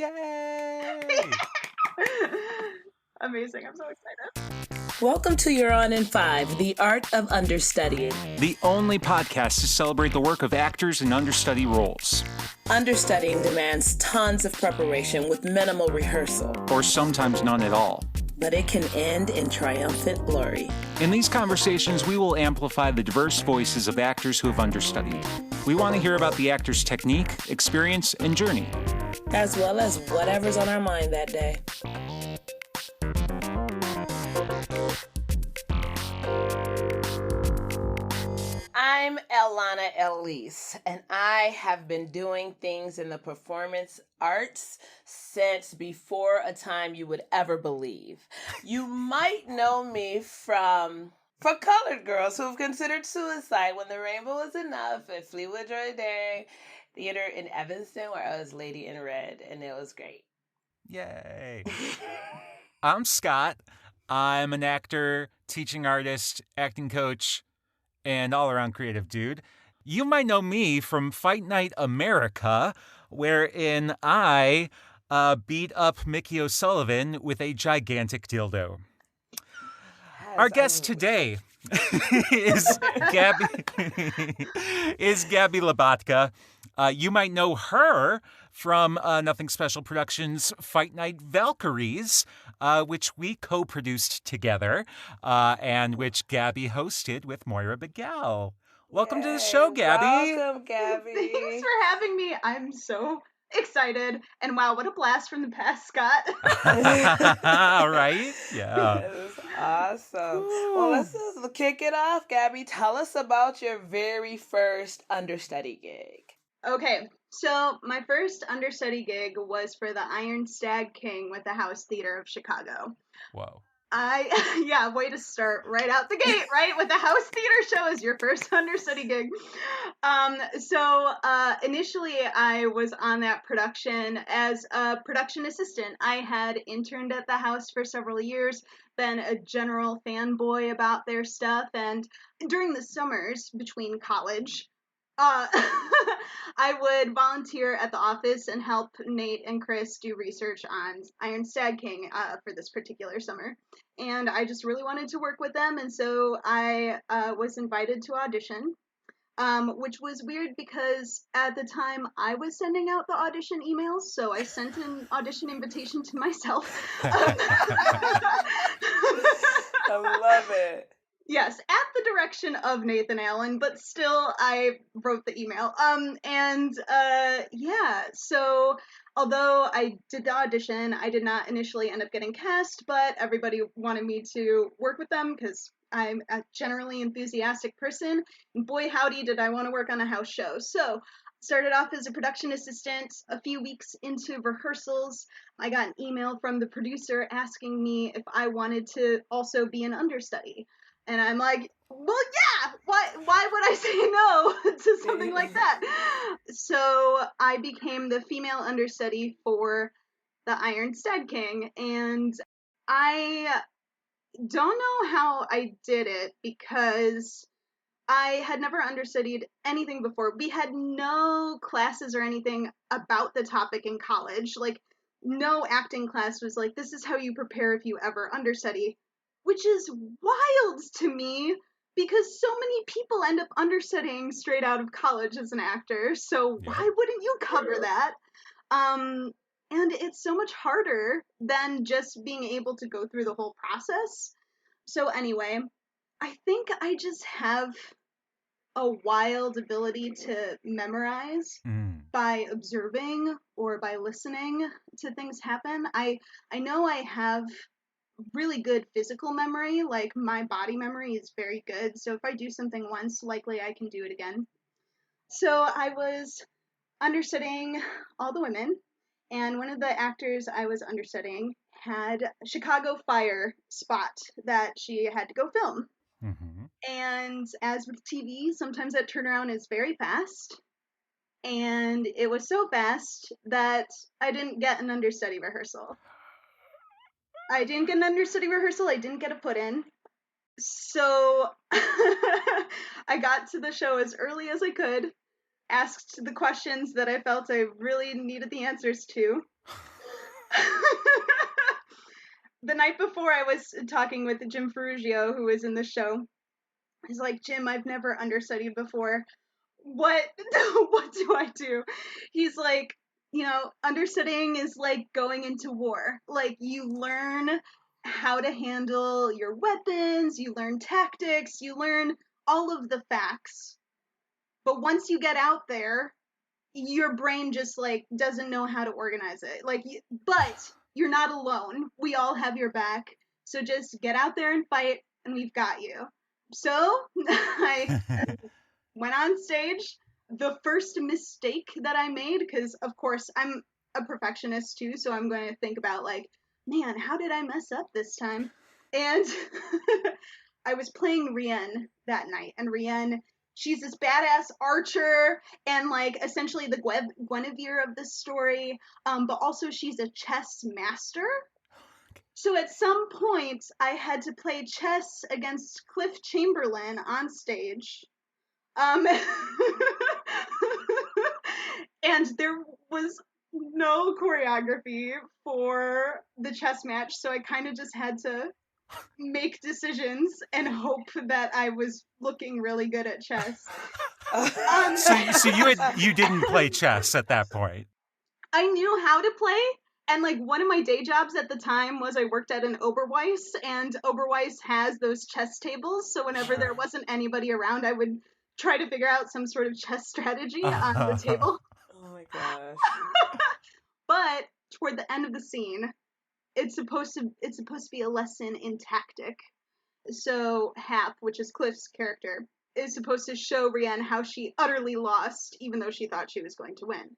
Yay! Amazing. I'm so excited. Welcome to You're On in 5, The Art of Understudying. The only podcast to celebrate the work of actors in understudy roles. Understudying demands tons of preparation with minimal rehearsal. Or sometimes none at all. But it can end in triumphant glory. In these conversations, we will amplify the diverse voices of actors who have understudied. We want to hear about the actor's technique, experience, and journey. As well as whatever's on our mind that day. I'm Elana Elise, and I have been doing things in the performance arts since before a time you would ever believe. You might know me from For Colored Girls Who've Considered Suicide, When the Rainbow Was Enough, at Fleetwood Joy Day Theater in Evanston, where I was Lady in Red, and it was great. Yay! I'm Scott. I'm an actor, teaching artist, acting coach, and all-around creative dude. You might know me from Fight Night America, wherein I beat up Mickey O'Sullivan with a gigantic dildo. Our guest today is Gaby Labotka. You might know her from Nothing Special Productions' Fight Night Valkyries, which we co-produced together, and which Gaby hosted with Moira Begal. Welcome to the show, Gaby. Welcome, Gaby. Thanks for having me. I'm so excited. And wow, what a blast from the past, Scott. All right? Yeah. That was awesome. Well, let's just kick it off, Gaby. Tell us about your very first understudy gig. Okay, so my first understudy gig was for the Iron Stag King with the House Theater of Chicago. Whoa. Yeah, way to start right out the gate, right? With the House Theater show as your first understudy gig. So initially I was on that production as a production assistant. I had interned at the house for several years, been a general fanboy about their stuff, and during the summers between college, I would volunteer at the office and help Nate and Chris do research on Iron Stag King for this particular summer. And I just really wanted to work with them, and so I was invited to audition, which was weird because at the time I was sending out the audition emails, so I sent an audition invitation to myself. I love it. Yes, at the direction of Nathan Allen, but still I wrote the email. Yeah, so although I did the audition, I did not initially end up getting cast, but everybody wanted me to work with them because I'm a generally enthusiastic person, and boy howdy did I want to work on a house show. So started off as a production assistant. A few weeks into rehearsals, I got an email from the producer asking me if I wanted to also be an understudy. And I'm like, well, yeah, why would I say no to something like that? So I became the female understudy for the Iron Stag King, and I don't know how I did it because I had never understudied anything before. We had no classes or anything about the topic in college. Like, no acting class was like, this is how you prepare if you ever understudy. Which is wild to me because so many people end up understudying straight out of college as an actor. So why wouldn't you cover that? And it's so much harder than just being able to go through the whole process. So anyway, I think I just have a wild ability to memorize by observing or by listening to things happen. I know I have really good physical memory, like my body memory is very good, so if I do something once, likely I can do it again. So I was understudying all the women, and one of the actors I was understudying had a Chicago Fire spot that she had to go film. Mm-hmm. And as with TV, sometimes that turnaround is very fast, and it was so fast that I didn't get an understudy rehearsal. I didn't get an understudy rehearsal. I didn't get a put-in. So I got to the show as early as I could, asked the questions that I felt I really needed the answers to, The night before, I was talking with Jim Ferrugio, who was in the show. He's like, Jim, I've never understudied before. What what do I do? He's like, understudying is like going into war. Like, you learn how to handle your weapons, you learn tactics, you learn all of the facts. But once you get out there, your brain just like doesn't know how to organize it. But you're not alone. We all have your back. So just get out there and fight, and we've got you. So I went on stage. The first mistake that I made, because of course I'm a perfectionist too, so I'm going to think about like, man, how did I mess up this time? And I was playing Rienne that night, and Rienne, she's this badass archer and like essentially the Guinevere of this story, but also she's a chess master. So at some point, I had to play chess against Cliff Chamberlain on stage. And there was no choreography for the chess match, so I kind of just had to make decisions and hope that I was looking really good at chess. So you didn't play chess at that point. I knew how to play, and like one of my day jobs at the time was I worked at an Oberweis, and Oberweis has those chess tables, so whenever there wasn't anybody around, I would try to figure out some sort of chess strategy on the table. Oh my gosh. But toward the end of the scene, it's supposed to be a lesson in tactic. So Hap, which is Cliff's character, is supposed to show Rienne how she utterly lost, even though she thought she was going to win.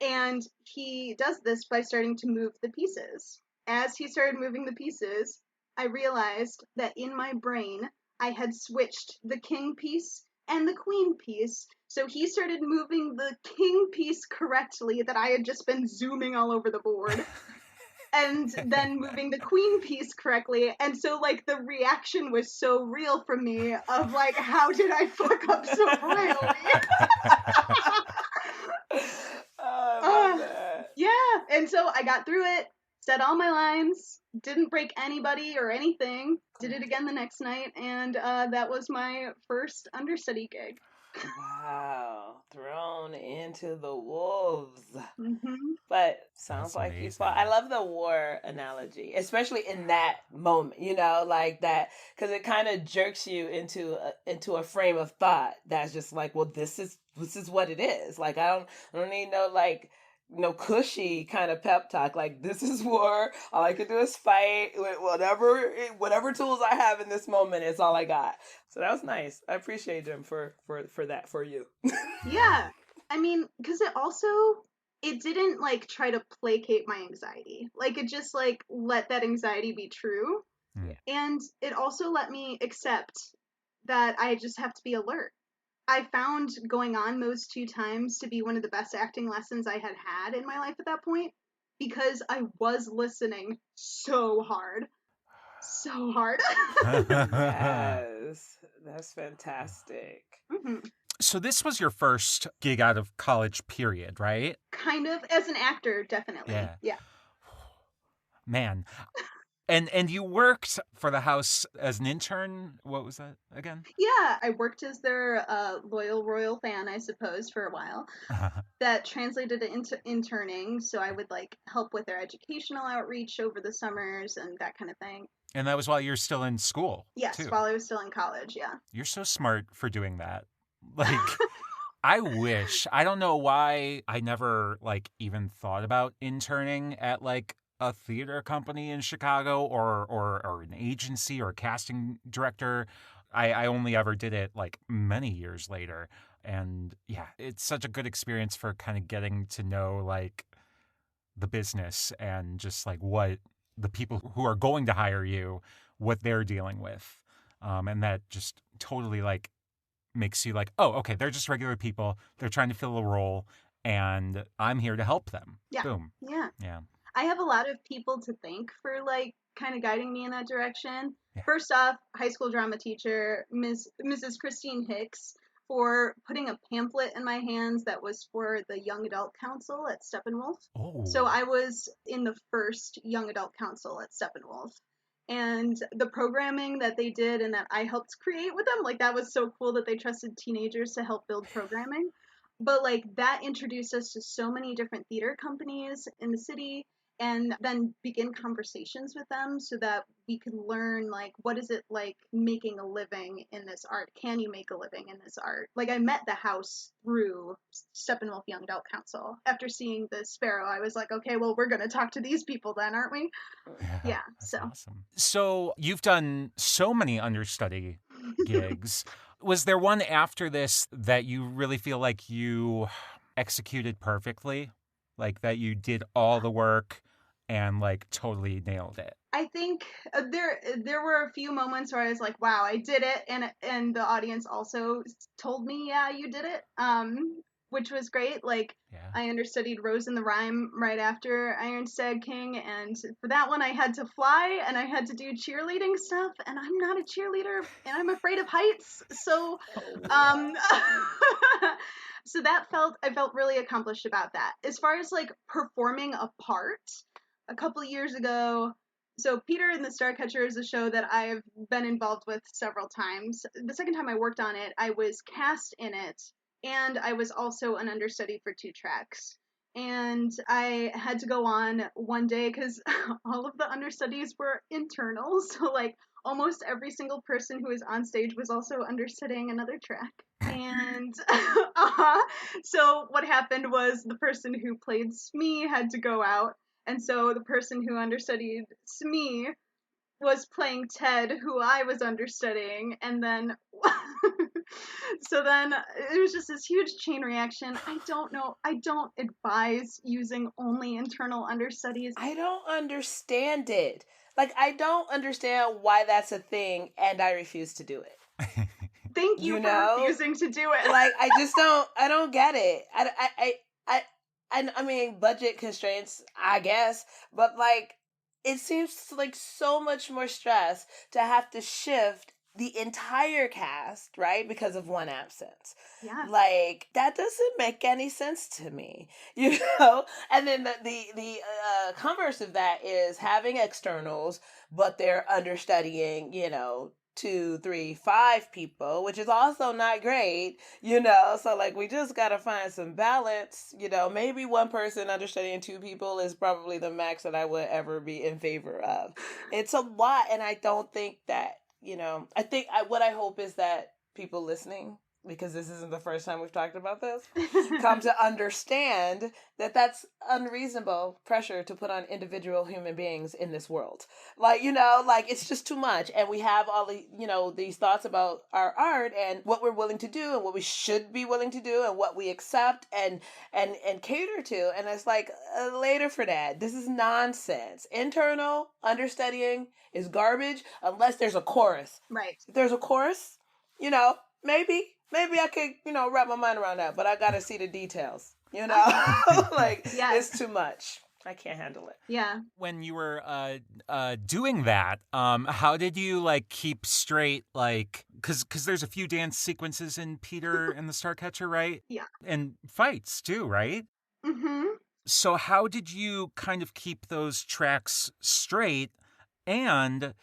And he does this by starting to move the pieces. As he started moving the pieces, I realized that in my brain, I had switched the king piece and the queen piece. So he started moving the king piece correctly that I had just been zooming all over the board. And then moving the queen piece correctly. And so, like, the reaction was so real from me of, like, how did I fuck up so royally? I love that. Yeah. And so I got through it, said all my lines, didn't break anybody or anything, did it again the next night, and that was my first understudy gig. Wow. Thrown into the wolves. Mm-hmm. But sounds That's like you amazing. fought. I love the war analogy, especially in that moment, like that, because it kind of jerks you into a frame of thought that's just like, well, this is what it is. Like, I don't need no cushy kind of pep talk. Like, this is war. All I can do is fight with whatever tools I have in this moment is all I got. So that was nice. I appreciate Jim for that for you. Yeah. I mean, because it didn't like try to placate my anxiety. Like, it just like let that anxiety be true. Yeah. And it also let me accept that I just have to be alert. I found going on those 2 times to be one of the best acting lessons I had in my life at that point, because I was listening so hard. So hard. Yes, that's fantastic. Mm-hmm. So this was your first gig out of college, period, right? Kind of, as an actor, definitely. Yeah. Man. And you worked for the house as an intern. What was that again? Yeah, I worked as their loyal royal fan, I suppose, for a while. That translated into interning, so I would like help with their educational outreach over the summers and that kind of thing. And that was while you're still in school. Yes, too. while I was still in college, yeah. You're so smart for doing that. Like, I wish. I don't know why I never like even thought about interning at like a theater company in Chicago or an agency or a casting director. I only ever did it like many years later. And yeah, it's such a good experience for kind of getting to know like the business and just like what the people who are going to hire you, what they're dealing with. And that just totally like makes you like, oh, okay, they're just regular people. They're trying to fill a role and I'm here to help them. Yeah. Boom. Yeah. Yeah. I have a lot of people to thank for like kind of guiding me in that direction. Yeah. First off, high school drama teacher, Mrs. Christine Hicks. for putting a pamphlet in my hands that was for the Young Adult Council at Steppenwolf. Oh. So I was in the first Young Adult Council at Steppenwolf. And the programming that they did and that I helped create with them, like that was so cool that they trusted teenagers to help build programming. But like that introduced us to so many different theater companies in the city, and then begin conversations with them so that we could learn like what is it like making a living in this art. Can you make a living in this art? Like I met the house through Steppenwolf Young Adult Council. After seeing the Sparrow, I was like, okay, well, we're gonna talk to these people then, aren't we? Yeah, that's so awesome. So you've done so many understudy gigs. Was there one after this that you really feel like you executed perfectly? Like that you did all the work and like totally nailed it? I think there were a few moments where I was like, "Wow, I did it," and the audience also told me, "Yeah, you did it," which was great. Like Yeah. I understudied Rose in the Rhyme right after Iron Stag King, and for that one I had to fly and I had to do cheerleading stuff, and I'm not a cheerleader and I'm afraid of heights, so so I felt really accomplished about that. As far as like performing a part, a couple years ago. So Peter and the Starcatcher is a show that I've been involved with several times. The second time I worked on it, I was cast in it, and I was also an understudy for 2 tracks. And I had to go on one day because all of the understudies were internal. So like almost every single person who was on stage was also understudying another track. And so what happened was the person who played Smee had to go out, and so the person who understudied Smee was playing Ted, who I was understudying, and then so then it was just this huge chain reaction. I don't know. I don't advise using only internal understudies. I don't understand it. Like, I don't understand why that's a thing, and I refuse to do it. Thank you for refusing to do it. Like, I don't get it. I mean, budget constraints, I guess, but like, it seems like so much more stress to have to shift the entire cast, right? Because of one absence. Yeah. Like, that doesn't make any sense to me, you know? And then the converse of that is having externals, but they're understudying, 2, 3, 5 people, which is also not great, so like we just gotta find some balance. Maybe one person understudying 2 people is probably the max that I would ever be in favor of. It's a lot, and I don't think that, what I hope is that people listening, because this isn't the first time we've talked about this, come to understand that that's unreasonable pressure to put on individual human beings in this world. Like, it's just too much. And we have all the, these thoughts about our art and what we're willing to do and what we should be willing to do and what we accept and cater to. And it's like, later for that. This is nonsense. Internal understudying is garbage unless there's a chorus. Right. If there's a chorus, maybe I could, wrap my mind around that, but I gotta see the details, like, yes. It's too much. I can't handle it. Yeah. When you were doing that, how did you like keep straight, like, because there's a few dance sequences in Peter and the Starcatcher, right? Yeah. And fights too, right? Mm-hmm. So how did you kind of keep those tracks straight? And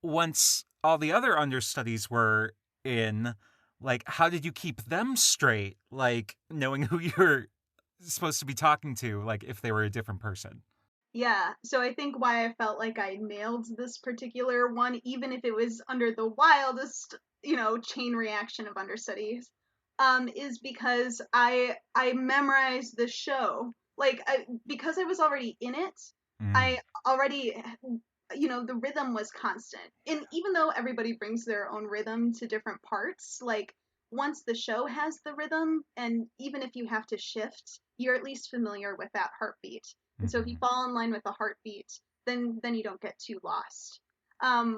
once all the other understudies were in, like, how did you keep them straight? Like, knowing who you're supposed to be talking to, like, if they were a different person. Yeah, so I think why I felt like I nailed this particular one, even if it was under the wildest, chain reaction of understudies, is because I memorized the show. Like, because I was already in it, I already, the rhythm was constant. And even though everybody brings their own rhythm to different parts, like, once the show has the rhythm, and even if you have to shift, you're at least familiar with that heartbeat. And so if you fall in line with the heartbeat, then you don't get too lost.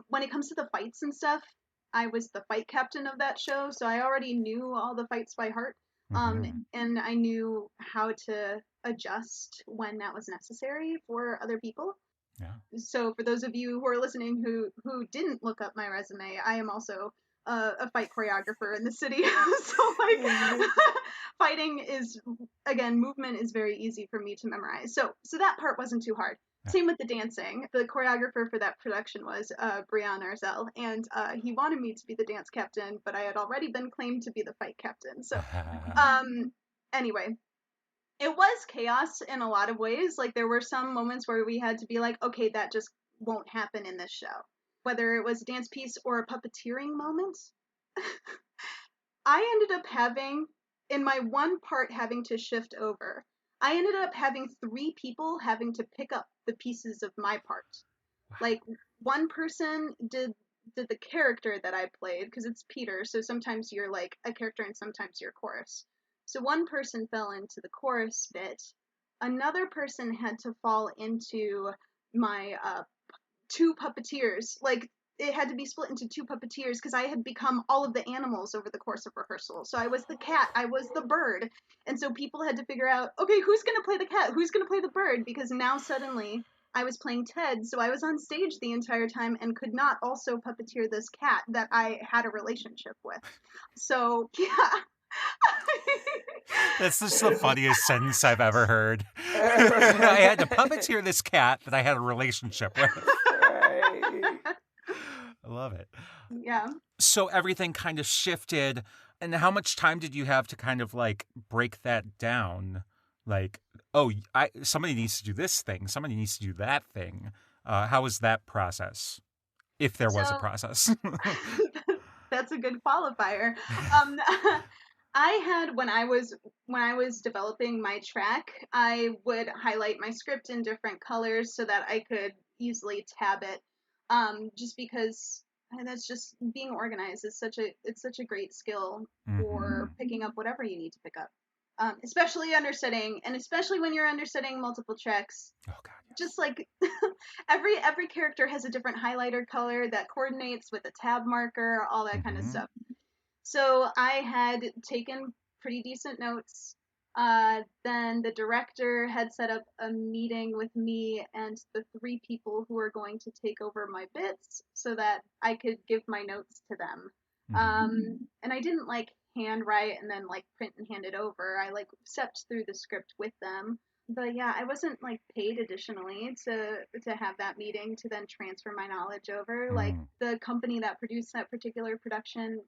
When it comes to the fights and stuff, I was the fight captain of that show, so I already knew all the fights by heart. And I knew how to adjust when that was necessary for other people. Yeah. So for those of you who are listening who didn't look up my resume, I am also a fight choreographer in the city. So like fighting is, again, movement is very easy for me to memorize. So that part wasn't too hard. Same with the dancing. The choreographer for that production was Brian Arzel, and he wanted me to be the dance captain, but I had already been claimed to be the fight captain. So anyway, it was chaos in a lot of ways. Like, there were some moments where we had to be like, okay, that just won't happen in this show. Whether it was a dance piece or a puppeteering moment. I ended up having, in my one part having to shift over, I ended up having 3 people having to pick up the pieces of my part. Like, one person did the character that I played, because it's Peter, so sometimes you're like a character and sometimes you're chorus. So one person fell into the chorus bit. Another person had to fall into my 2 puppeteers. Like, it had to be split into 2 puppeteers because I had become all of the animals over the course of rehearsal. So I was the cat, I was the bird. And so people had to figure out, okay, who's going to play the cat? Who's going to play the bird? Because now suddenly I was playing Ted, so I was on stage the entire time and could not also puppeteer this cat that I had a relationship with. So, yeah. That's just the funniest sentence I've ever heard. I had to puppeteer this cat that I had a relationship with. I love it. Yeah. So everything kind of shifted. And how much time did you have to kind of like break that down? Like, oh, somebody needs to do this thing. Somebody needs to do that thing. How was that process? If there was a process. That's a good qualifier. I had, when I was developing my track, I would highlight my script in different colors so that I could easily tab it. Just because, and that's just, being organized is such a great skill for picking up whatever you need to pick up. Especially understudying, and especially when you're understudying multiple tracks. Oh God. Yes. Just like every character has a different highlighter color that coordinates with a tab marker, all that kind of stuff. So I had taken pretty decent notes. Then the director had set up a meeting with me and the 3 people who were going to take over my bits so that I could give my notes to them. And I didn't like handwrite and then like print and hand it over. I like stepped through the script with them. But yeah, I wasn't like paid additionally to have that meeting to then transfer my knowledge over. Like, the company that produced that particular production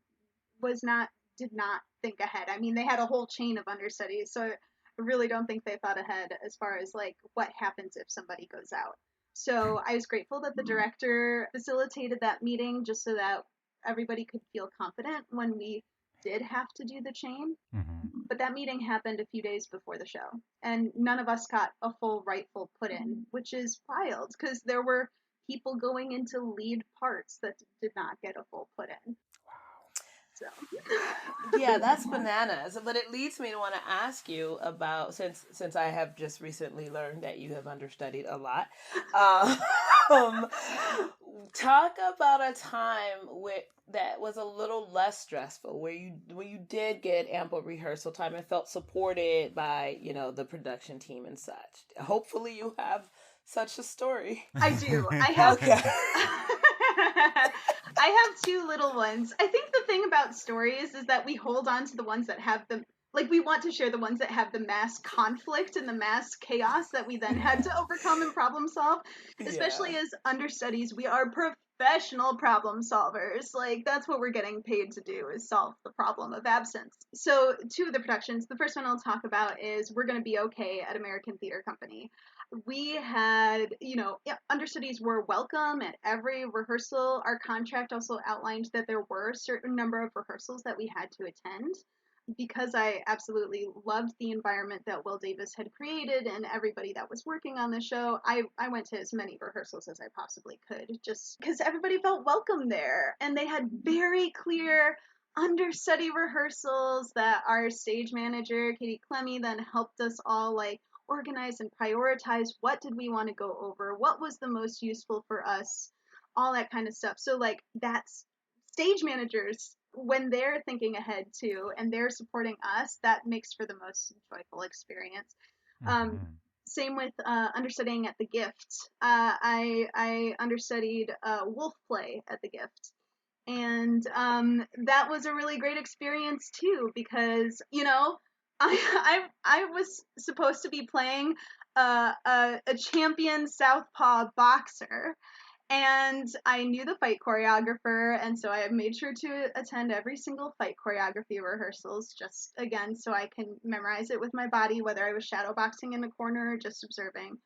did not think ahead. I mean, they had a whole chain of understudies, so I really don't think they thought ahead as far as like what happens if somebody goes out. So I was grateful that the director facilitated that meeting just so that everybody could feel confident when we did have to do the chain. But that meeting happened a few days before the show, and none of us got a full rightful put in, which is wild because there were people going into lead parts that did not get a full put in. So. Yeah, that's bananas. But it leads me to want to ask you about, since I have just recently learned that you have understudied a lot. Talk about a time that was a little less stressful, where you did get ample rehearsal time and felt supported by the production team and such. Hopefully, you have such a story. I do. I have. Okay. I have 2 little ones. I think the thing about stories is that we hold on to the ones that have the, like, we want to share the ones that have the mass conflict and the mass chaos that we then had to overcome and problem solve. Especially as understudies, we are professional problem solvers. Like, that's what we're getting paid to do, is solve the problem of absence. So 2 of the productions, the first one I'll talk about is We're Gonna Be Okay at American Theater Company. We had, understudies were welcome at every rehearsal. Our contract also outlined that there were a certain number of rehearsals that we had to attend. Because I absolutely loved the environment that Will Davis had created and everybody that was working on the show, I went to as many rehearsals as I possibly could, just because everybody felt welcome there. And they had very clear understudy rehearsals that our stage manager, Katie Clemmy, then helped us all like organize and prioritize what did we want to go over, what was the most useful for us, all that kind of stuff. So like, that's stage managers, when they're thinking ahead too and they're supporting us, that makes for the most joyful experience. Same with understudying at the Gift. I understudied Wolf play at the Gift, And that was a really great experience too, because I was supposed to be playing a champion southpaw boxer, and I knew the fight choreographer, and so I made sure to attend every single fight choreography rehearsals, just again so I can memorize it with my body, whether I was shadow boxing in the corner or just observing.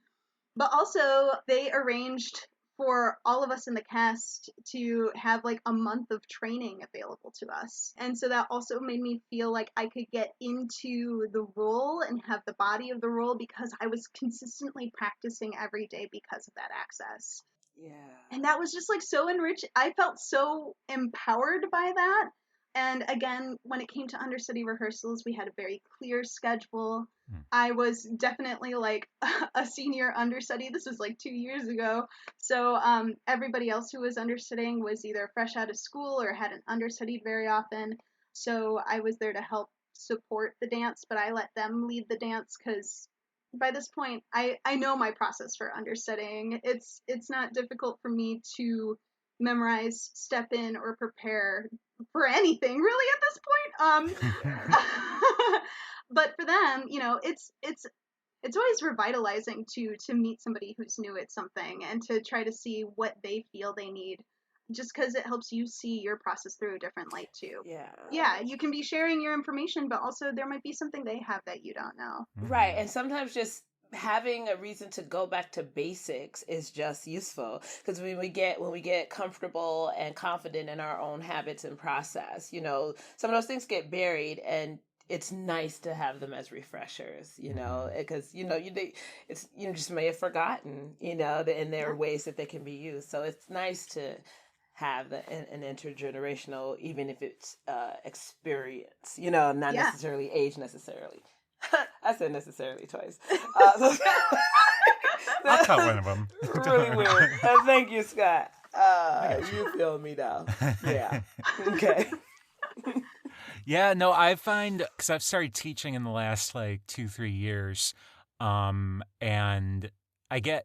But also, they arranged for all of us in the cast to have like a month of training available to us. And so that also made me feel like I could get into the role and have the body of the role because I was consistently practicing every day because of that access. Yeah. And that was just like so enriched. I felt so empowered by that. And again, when it came to understudy rehearsals, we had a very clear schedule. I was definitely like a senior understudy. This was like 2 years ago. So everybody else who was understudying was either fresh out of school or hadn't understudied very often. So I was there to help support the dance, but I let them lead the dance because by this point I know my process for understudying. It's not difficult for me to memorize, step in, or prepare for anything really at this point. But for them, it's always revitalizing to meet somebody who's new at something and to try to see what they feel they need, just because it helps you see your process through a different light too. Yeah, you can be sharing your information, but also there might be something they have that you don't know. Right. And sometimes just having a reason to go back to basics is just useful, because when we get comfortable and confident in our own habits and process, some of those things get buried, and it's nice to have them as refreshers, because you just may have forgotten, and there are ways that they can be used. So it's nice to have an intergenerational, even if it's experience, not necessarily age necessarily. I said necessarily twice. I'll cut one of them. Really weird. Thank you, Scott. You feel me now. Yeah. Okay. Yeah, no, I find, because I've started teaching in the last like 2-3 years, and I get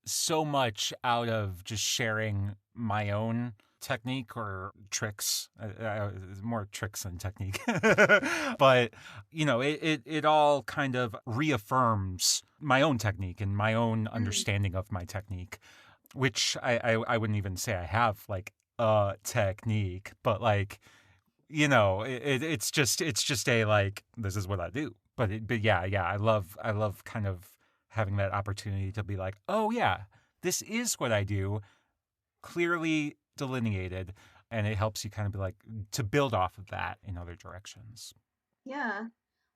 so much out of just sharing my own technique or tricks, more tricks than technique. But, it all kind of reaffirms my own technique and my own understanding of my technique, which I wouldn't even say I have like a technique, but like, it's just a like, this is what I do. But yeah, I love kind of having that opportunity to be like, oh yeah, this is what I do, clearly delineated, and it helps you kind of be like to build off of that in other directions. Yeah.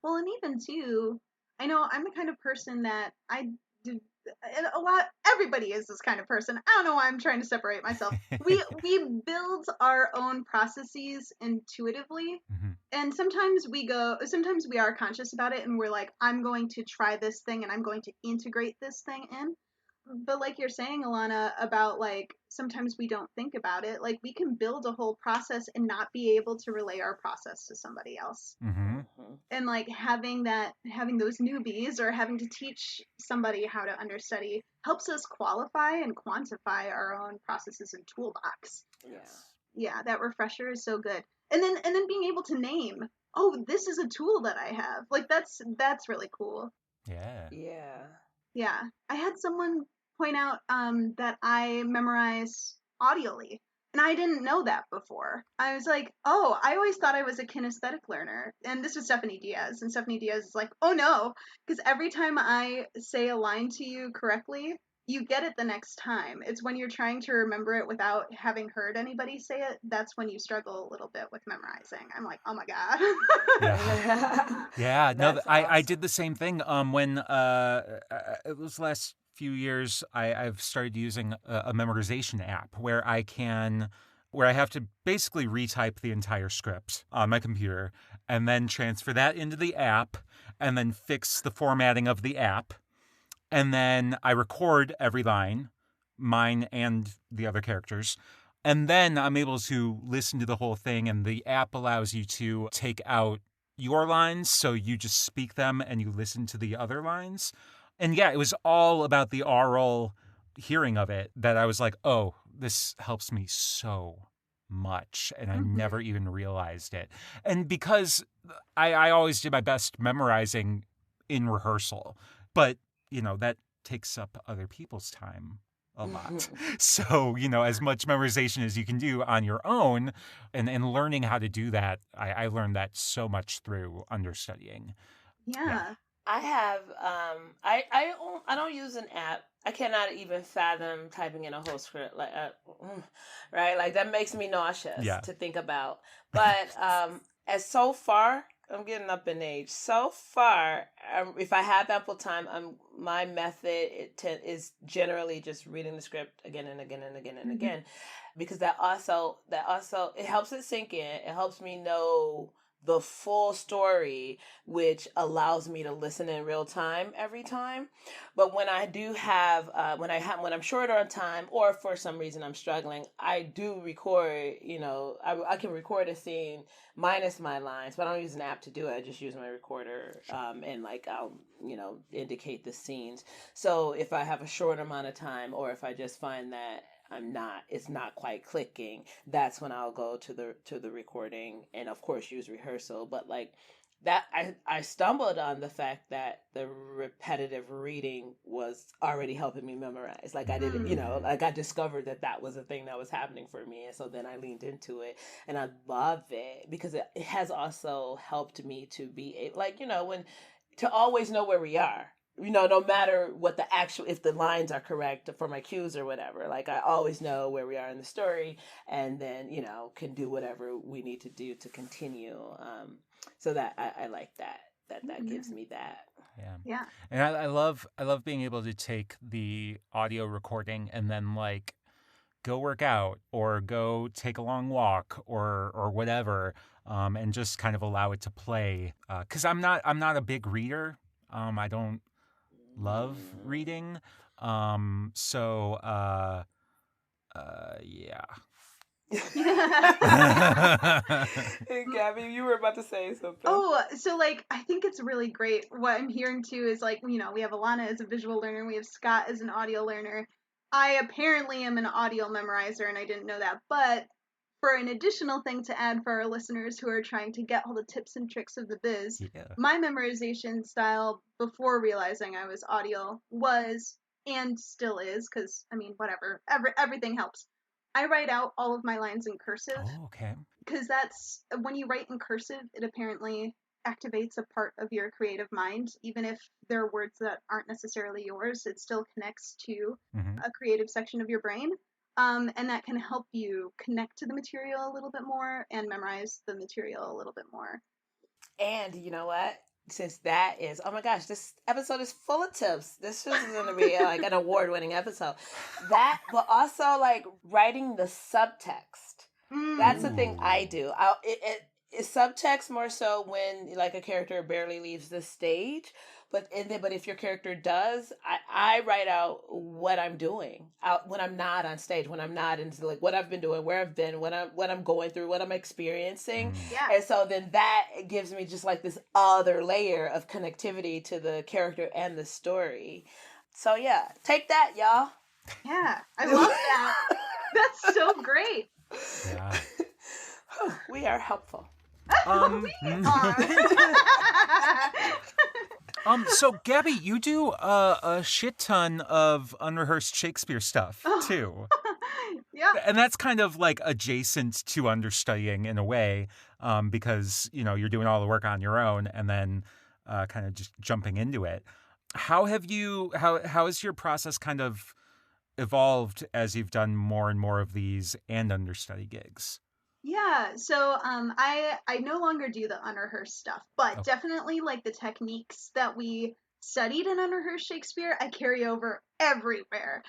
Well, and even too, I know I'm the kind of person that I do, and a lot, everybody is this kind of person. I don't know why I'm trying to separate myself. We build our own processes intuitively. And sometimes we are conscious about it and we're like, I'm going to try this thing and I'm going to integrate this thing in. But like you're saying, Elana, about like sometimes we don't think about it. Like we can build a whole process and not be able to relay our process to somebody else. And like having those newbies or having to teach somebody how to understudy helps us qualify and quantify our own processes and toolbox. Yeah, that refresher is so good. And then being able to name, oh, this is a tool that I have. Like that's really cool. Yeah. I had someone point out that I memorize audially, and I didn't know that before. I was like, oh, I always thought I was a kinesthetic learner. And this was Stephanie Diaz, and Stephanie Diaz is like, oh no, because every time I say a line to you correctly, you get it the next time. It's when you're trying to remember it without having heard anybody say it, that's when you struggle a little bit with memorizing. I'm like, oh my God. Yeah, no, That's I awesome. did the same thing. When it was last few years, I've started using a memorization app where I have to basically retype the entire script on my computer and then transfer that into the app and then fix the formatting of the app. And then I record every line, mine and the other characters. And then I'm able to listen to the whole thing, and the app allows you to take out your lines, so you just speak them and you listen to the other lines. And yeah, it was all about the oral hearing of it that I was like, oh, this helps me so much, and I never even realized it. And because I always did my best memorizing in rehearsal, but, that takes up other people's time a lot. So, as much memorization as you can do on your own and learning how to do that, I learned that so much through understudying. Yeah. I have I don't use an app. I cannot even fathom typing in a whole script right, like that makes me nauseous to think about. But as so far, I'm getting up in age. So far, if I have ample time, my method is generally just reading the script again and again and again and again, because that also it helps it sink in. It helps me know the full story, which allows me to listen in real time every time. But when I do have, when I'm shorter on time, or for some reason I'm struggling, I do record. I can record a scene minus my lines, but I don't use an app to do it. I just use my recorder, and I'll indicate the scenes. So if I have a short amount of time, or if I just find that it's not quite clicking, that's when I'll go to the recording, and of course use rehearsal. But like that, I stumbled on the fact that the repetitive reading was already helping me memorize. Like I didn't, I discovered that was a thing that was happening for me. And so then I leaned into it, and I love it because it has also helped me to be to always know where we are. No matter what if the lines are correct for my cues or whatever, like I always know where we are in the story, and then, can do whatever we need to do to continue. So that I like that gives me that. Yeah. And I love being able to take the audio recording and then go work out or go take a long walk or whatever, and just kind of allow it to play. 'Cause I'm not a big reader. I don't love reading. So yeah. Gabby, you were about to say something. Oh, so I think it's really great. What I'm hearing too is we have Elana as a visual learner, we have Scott as an audio learner. I apparently am an audio memorizer, and I didn't know that. But for an additional thing to add for our listeners who are trying to get all the tips and tricks of the biz, my memorization style before realizing I was audio was, and still is, because, whatever, everything helps. I write out all of my lines in cursive. Oh, okay. Because that's, when you write in cursive, it apparently activates a part of your creative mind. Even if there are words that aren't necessarily yours, it still connects to a creative section of your brain. And that can help you connect to the material a little bit more and memorize the material a little bit more. And you know what? Since that is, oh my gosh, this episode is full of tips. This is going to be an award-winning episode. That, but also writing the subtext. That's the thing I do. It's subtext more so when a character barely leaves the stage, but if your character does, I write out what I'm doing when I'm not on stage, when I'm not into what I've been doing, where I've been, what I'm going through, what I'm experiencing. And so then that gives me just this other layer of connectivity to the character and the story. So yeah, take that, y'all. Yeah, I love that. That's so great. Yeah. We are helpful. So Gabby, you do a shit ton of unrehearsed Shakespeare stuff too. Yeah. And that's kind of adjacent to understudying in a way, because you're doing all the work on your own and then kind of just jumping into it. How has your process kind of evolved as you've done more and more of these and understudy gigs? Yeah, so I no longer do the unrehearsed stuff, but definitely the techniques that we studied in unrehearsed Shakespeare, I carry over everywhere.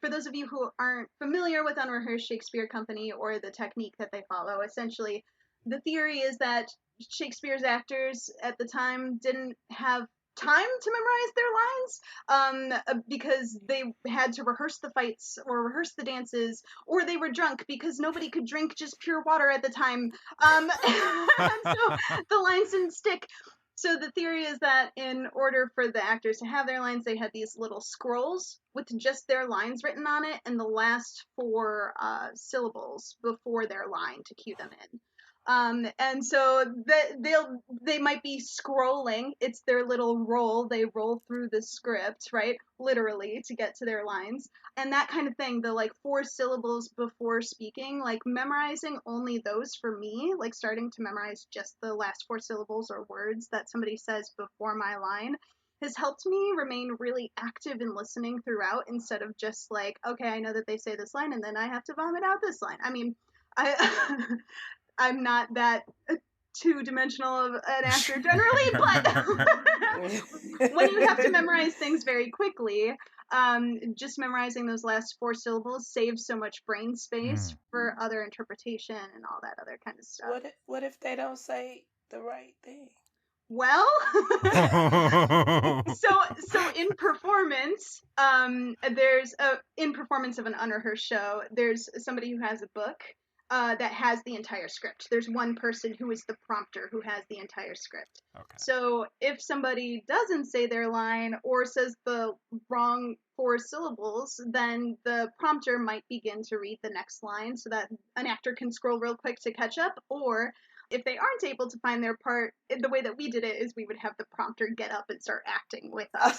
For those of you who aren't familiar with unrehearsed Shakespeare company or the technique that they follow, essentially the theory is that Shakespeare's actors at the time didn't have time to memorize their lines because they had to rehearse the fights or rehearse the dances, or they were drunk because nobody could drink just pure water at the time. And so the lines didn't stick. So the theory is that in order for the actors to have their lines, they had these little scrolls with just their lines written on it and the last four syllables before their line to cue them in. And so they might be scrolling. It's their little roll. They roll through the script, right? Literally to get to their lines. And that kind of thing, the like four syllables before speaking, like memorizing only those for me, like starting to memorize just the last four syllables or words that somebody says before my line has helped me remain really active in listening throughout instead of just like, okay, I know that they say this line and then I have to vomit out this line. I mean, I I'm not that two-dimensional of an actor generally, but when you have to memorize things very quickly, just memorizing those last four syllables saves so much brain space for other interpretation and all that other kind of stuff. What if they don't say the right thing? Well, so in performance, in performance of an unrehearsed show, there's somebody who has a book that has the entire script. There's one person who is the prompter who has the entire script. Okay. So if somebody doesn't say their line or says the wrong four syllables, then the prompter might begin to read the next line so that an actor can scroll real quick to catch up, or if they aren't able to find their part, the way that we did it is we would have the prompter get up and start acting with us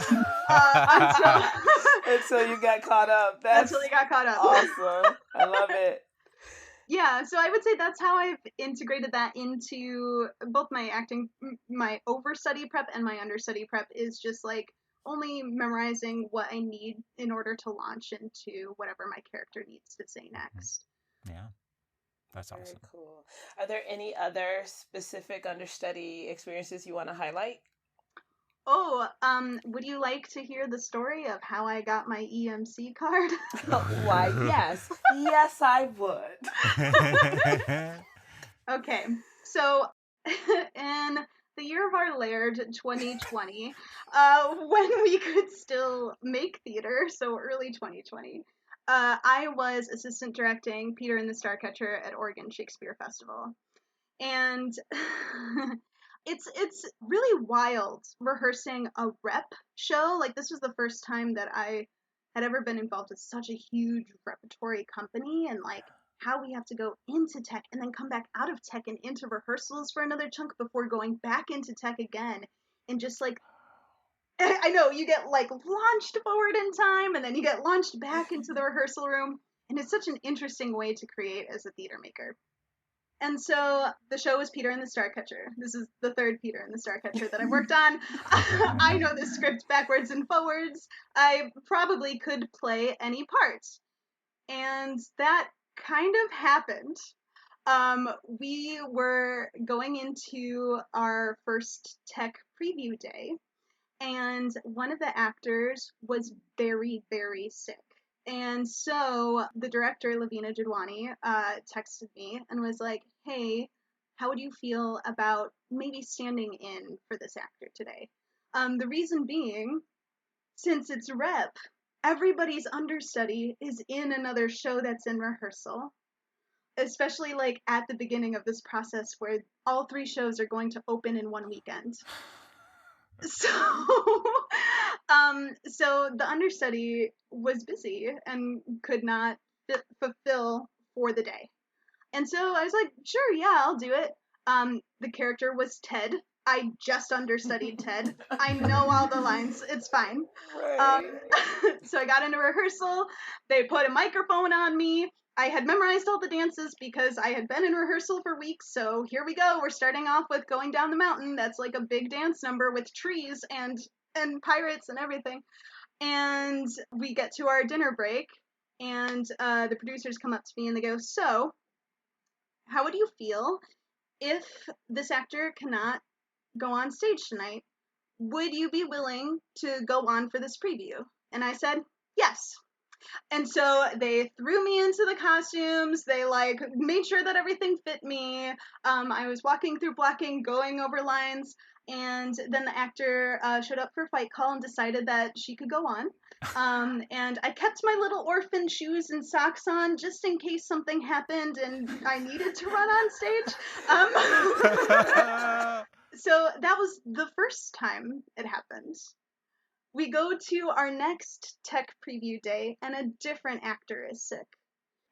until you got caught up. Until they got caught up. Awesome. I love it. Yeah, so I would say that's how I've integrated that into both my acting, my overstudy prep and my understudy prep is just like only memorizing what I need in order to launch into whatever my character needs to say next. Yeah. That's awesome. Very cool. Are there any other specific understudy experiences you want to highlight? Oh, would you like to hear the story of how I got my EMC card? Why, yes. Yes, I would. Okay, so in the year of our Laird, 2020, when we could still make theater, so early 2020, I was assistant directing Peter and the Starcatcher at Oregon Shakespeare Festival. And it's really wild rehearsing a rep show. Like, this was the first time that I had ever been involved with such a huge repertory company, and like how we have to go into tech and then come back out of tech and into rehearsals for another chunk before going back into tech again. And just like, I know you get like launched forward in time and then you get launched back into the rehearsal room. And it's such an interesting way to create as a theater maker. And so the show was Peter and the Starcatcher. This is the third Peter and the Starcatcher that I've worked on. I know the script backwards and forwards. I probably could play any part. And that kind of happened. We were going into our first tech preview day, and one of the actors was very, very sick. And so the director, Lavina Jadwani, texted me and was like, hey, how would you feel about maybe standing in for this actor today? The reason being, since it's rep, everybody's understudy is in another show that's in rehearsal, especially like at the beginning of this process where all three shows are going to open in one weekend. So, so the understudy was busy and could not fulfill for the day. And so I was like, sure, yeah, I'll do it. The character was Ted. I just understudied Ted. I know all the lines. It's fine. Right. So I got into rehearsal. They put a microphone on me. I had memorized all the dances because I had been in rehearsal for weeks, so here we go. We're starting off with Going Down the Mountain. That's like a big dance number with trees and pirates and everything. And we get to our dinner break, and the producers come up to me and they go, so, how would you feel if this actor cannot go on stage tonight? Would you be willing to go on for this preview? And I said, yes. And so they threw me into the costumes. They like made sure that everything fit me. I was walking through blocking, going over lines, and then the actor showed up for fight call and decided that she could go on. And I kept my little orphan shoes and socks on just in case something happened and I needed to run on stage. So that was the first time it happened. We go to our next tech preview day, and a different actor is sick.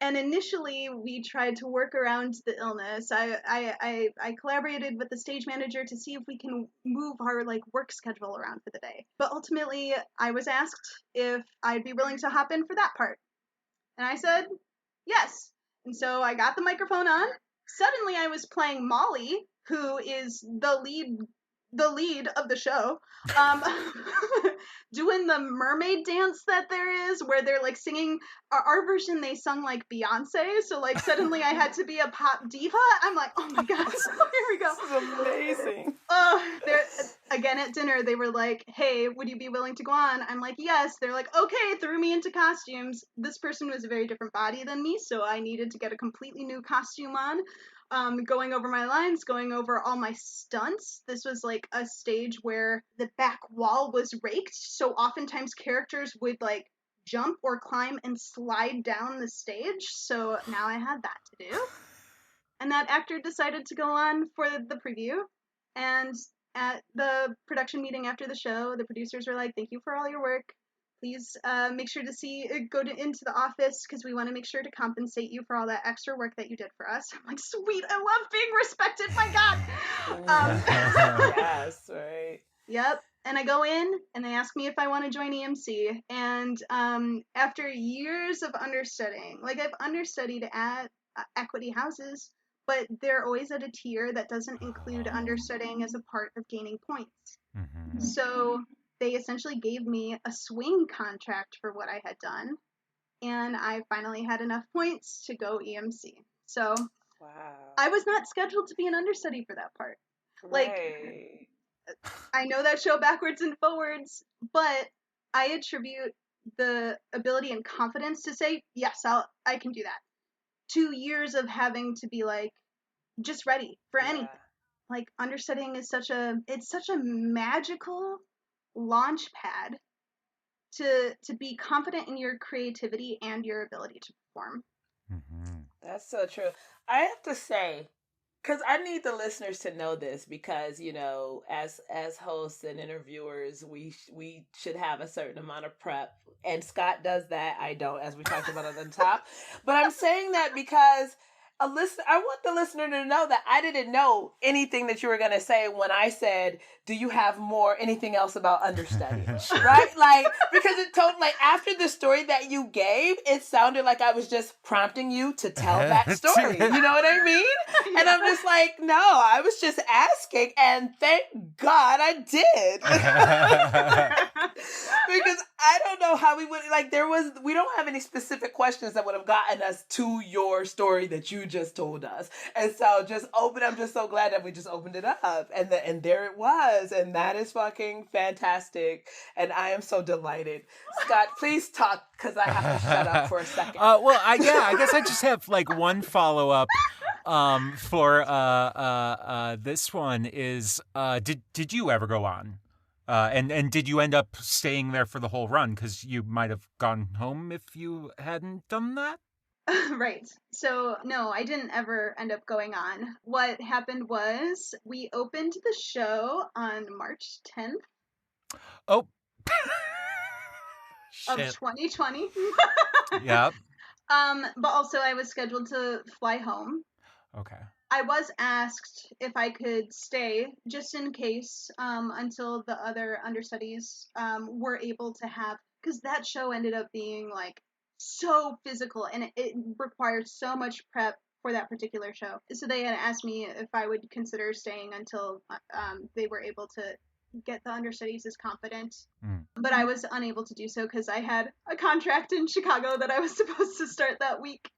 And initially, we tried to work around the illness. I collaborated with the stage manager to see if we can move our work schedule around for the day. But ultimately, I was asked if I'd be willing to hop in for that part, and I said yes. And so I got the microphone on. Suddenly, I was playing Molly, who is the lead of the show, um, doing the Mermaid Dance that there is, where they're singing. Our version, they sung like Beyonce, so suddenly I had to be a pop diva. I'm like, oh my god, here we go. This is amazing. They're again at dinner. They were like, "Hey, would you be willing to go on?" I'm like, "Yes." They're like, "Okay," threw me into costumes. This person was a very different body than me, so I needed to get a completely new costume on. Going over my lines, going over all my stunts. This was a stage where the back wall was raked, so oftentimes characters would jump or climb and slide down the stage. So now I had that to do. And that actor decided to go on for the preview. And at the production meeting after the show, the producers were like, "Thank you for all your work. Please make sure to into the office because we want to make sure to compensate you for all that extra work that you did for us." I'm like, sweet, I love being respected, my God. Yes, right. Yep. And I go in and they ask me if I want to join EMC. And after years of understudying, I've understudied at equity houses, but they're always at a tier that doesn't include understudying as a part of gaining points. Mm-hmm. So they essentially gave me a swing contract for what I had done, and I finally had enough points to go EMC. So wow. I was not scheduled to be an understudy for that part. Right. I know that show backwards and forwards, but I attribute the ability and confidence to say, yes, I can do that. 2 years of having to be just ready for anything. Understudying is such a magical launch pad to be confident in your creativity and your ability to perform. Mm-hmm. That's so true. I have to say, because I need the listeners to know this, because as hosts and interviewers, we should have a certain amount of prep, and Scott does that. I don't, as we talked about at the top. But I'm saying that because I want the listener to know that I didn't know anything that you were going to say when I said, "Do you have anything else about understudy?" Right? Because it told after the story that you gave, it sounded like I was just prompting you to tell that story. You know what I mean? Yeah. And I'm just like, no, I was just asking, and thank God I did. Because I don't know how we would we don't have any specific questions that would have gotten us to your story that you just told us. And so I'm just so glad that we just opened it up, and there it was, and that is fucking fantastic, and I am so delighted. Scott, please talk, because I have to shut up for a second. I guess I just have one follow up for this one is did you ever go on? And did you end up staying there for the whole run? Because you might have gone home if you hadn't done that. Right. So, no, I didn't ever end up going on. What happened was we opened the show on March 10th. Oh. Of 2020. Yep. But also I was scheduled to fly home. Okay. I was asked if I could stay just in case until the other understudies were able to have, because that show ended up being so physical and it required so much prep for that particular show. So they had asked me if I would consider staying until they were able to get the understudies as confident. But I was unable to do so because I had a contract in Chicago that I was supposed to start that week.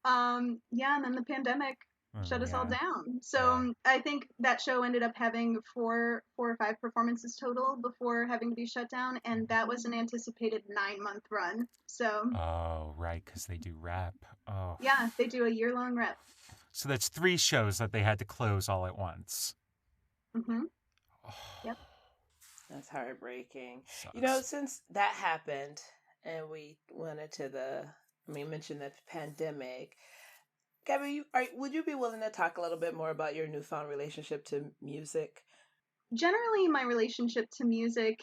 And then the pandemic shut us all down. So I think that show ended up having four or five performances total before having to be shut down, and that was an anticipated 9-month run. So. Oh, right, because they do rep. Oh. Yeah, they do a year-long rep. So that's 3 shows that they had to close all at once. Mm-hmm. Oh. Yep. That's heartbreaking. Sucks. Since that happened and we went into mentioned the pandemic, Gabby, would you be willing to talk a little bit more about your newfound relationship to music? Generally, my relationship to music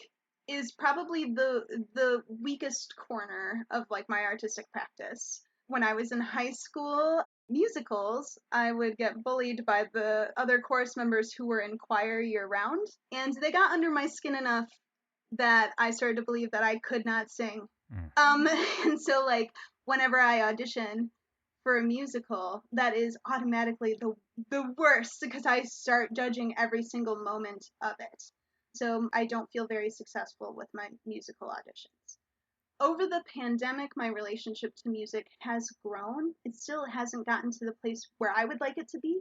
is probably the weakest corner of like my artistic practice. When I was in high school, musicals, I would get bullied by the other chorus members who were in choir year round, and they got under my skin enough that I started to believe that I could not sing. And so like whenever I audition for a musical, that is automatically the worst because I start judging every single moment of it. So I don't feel very successful with my musical auditions. Over the pandemic, my relationship to music has grown. It still hasn't gotten to the place where I would like it to be,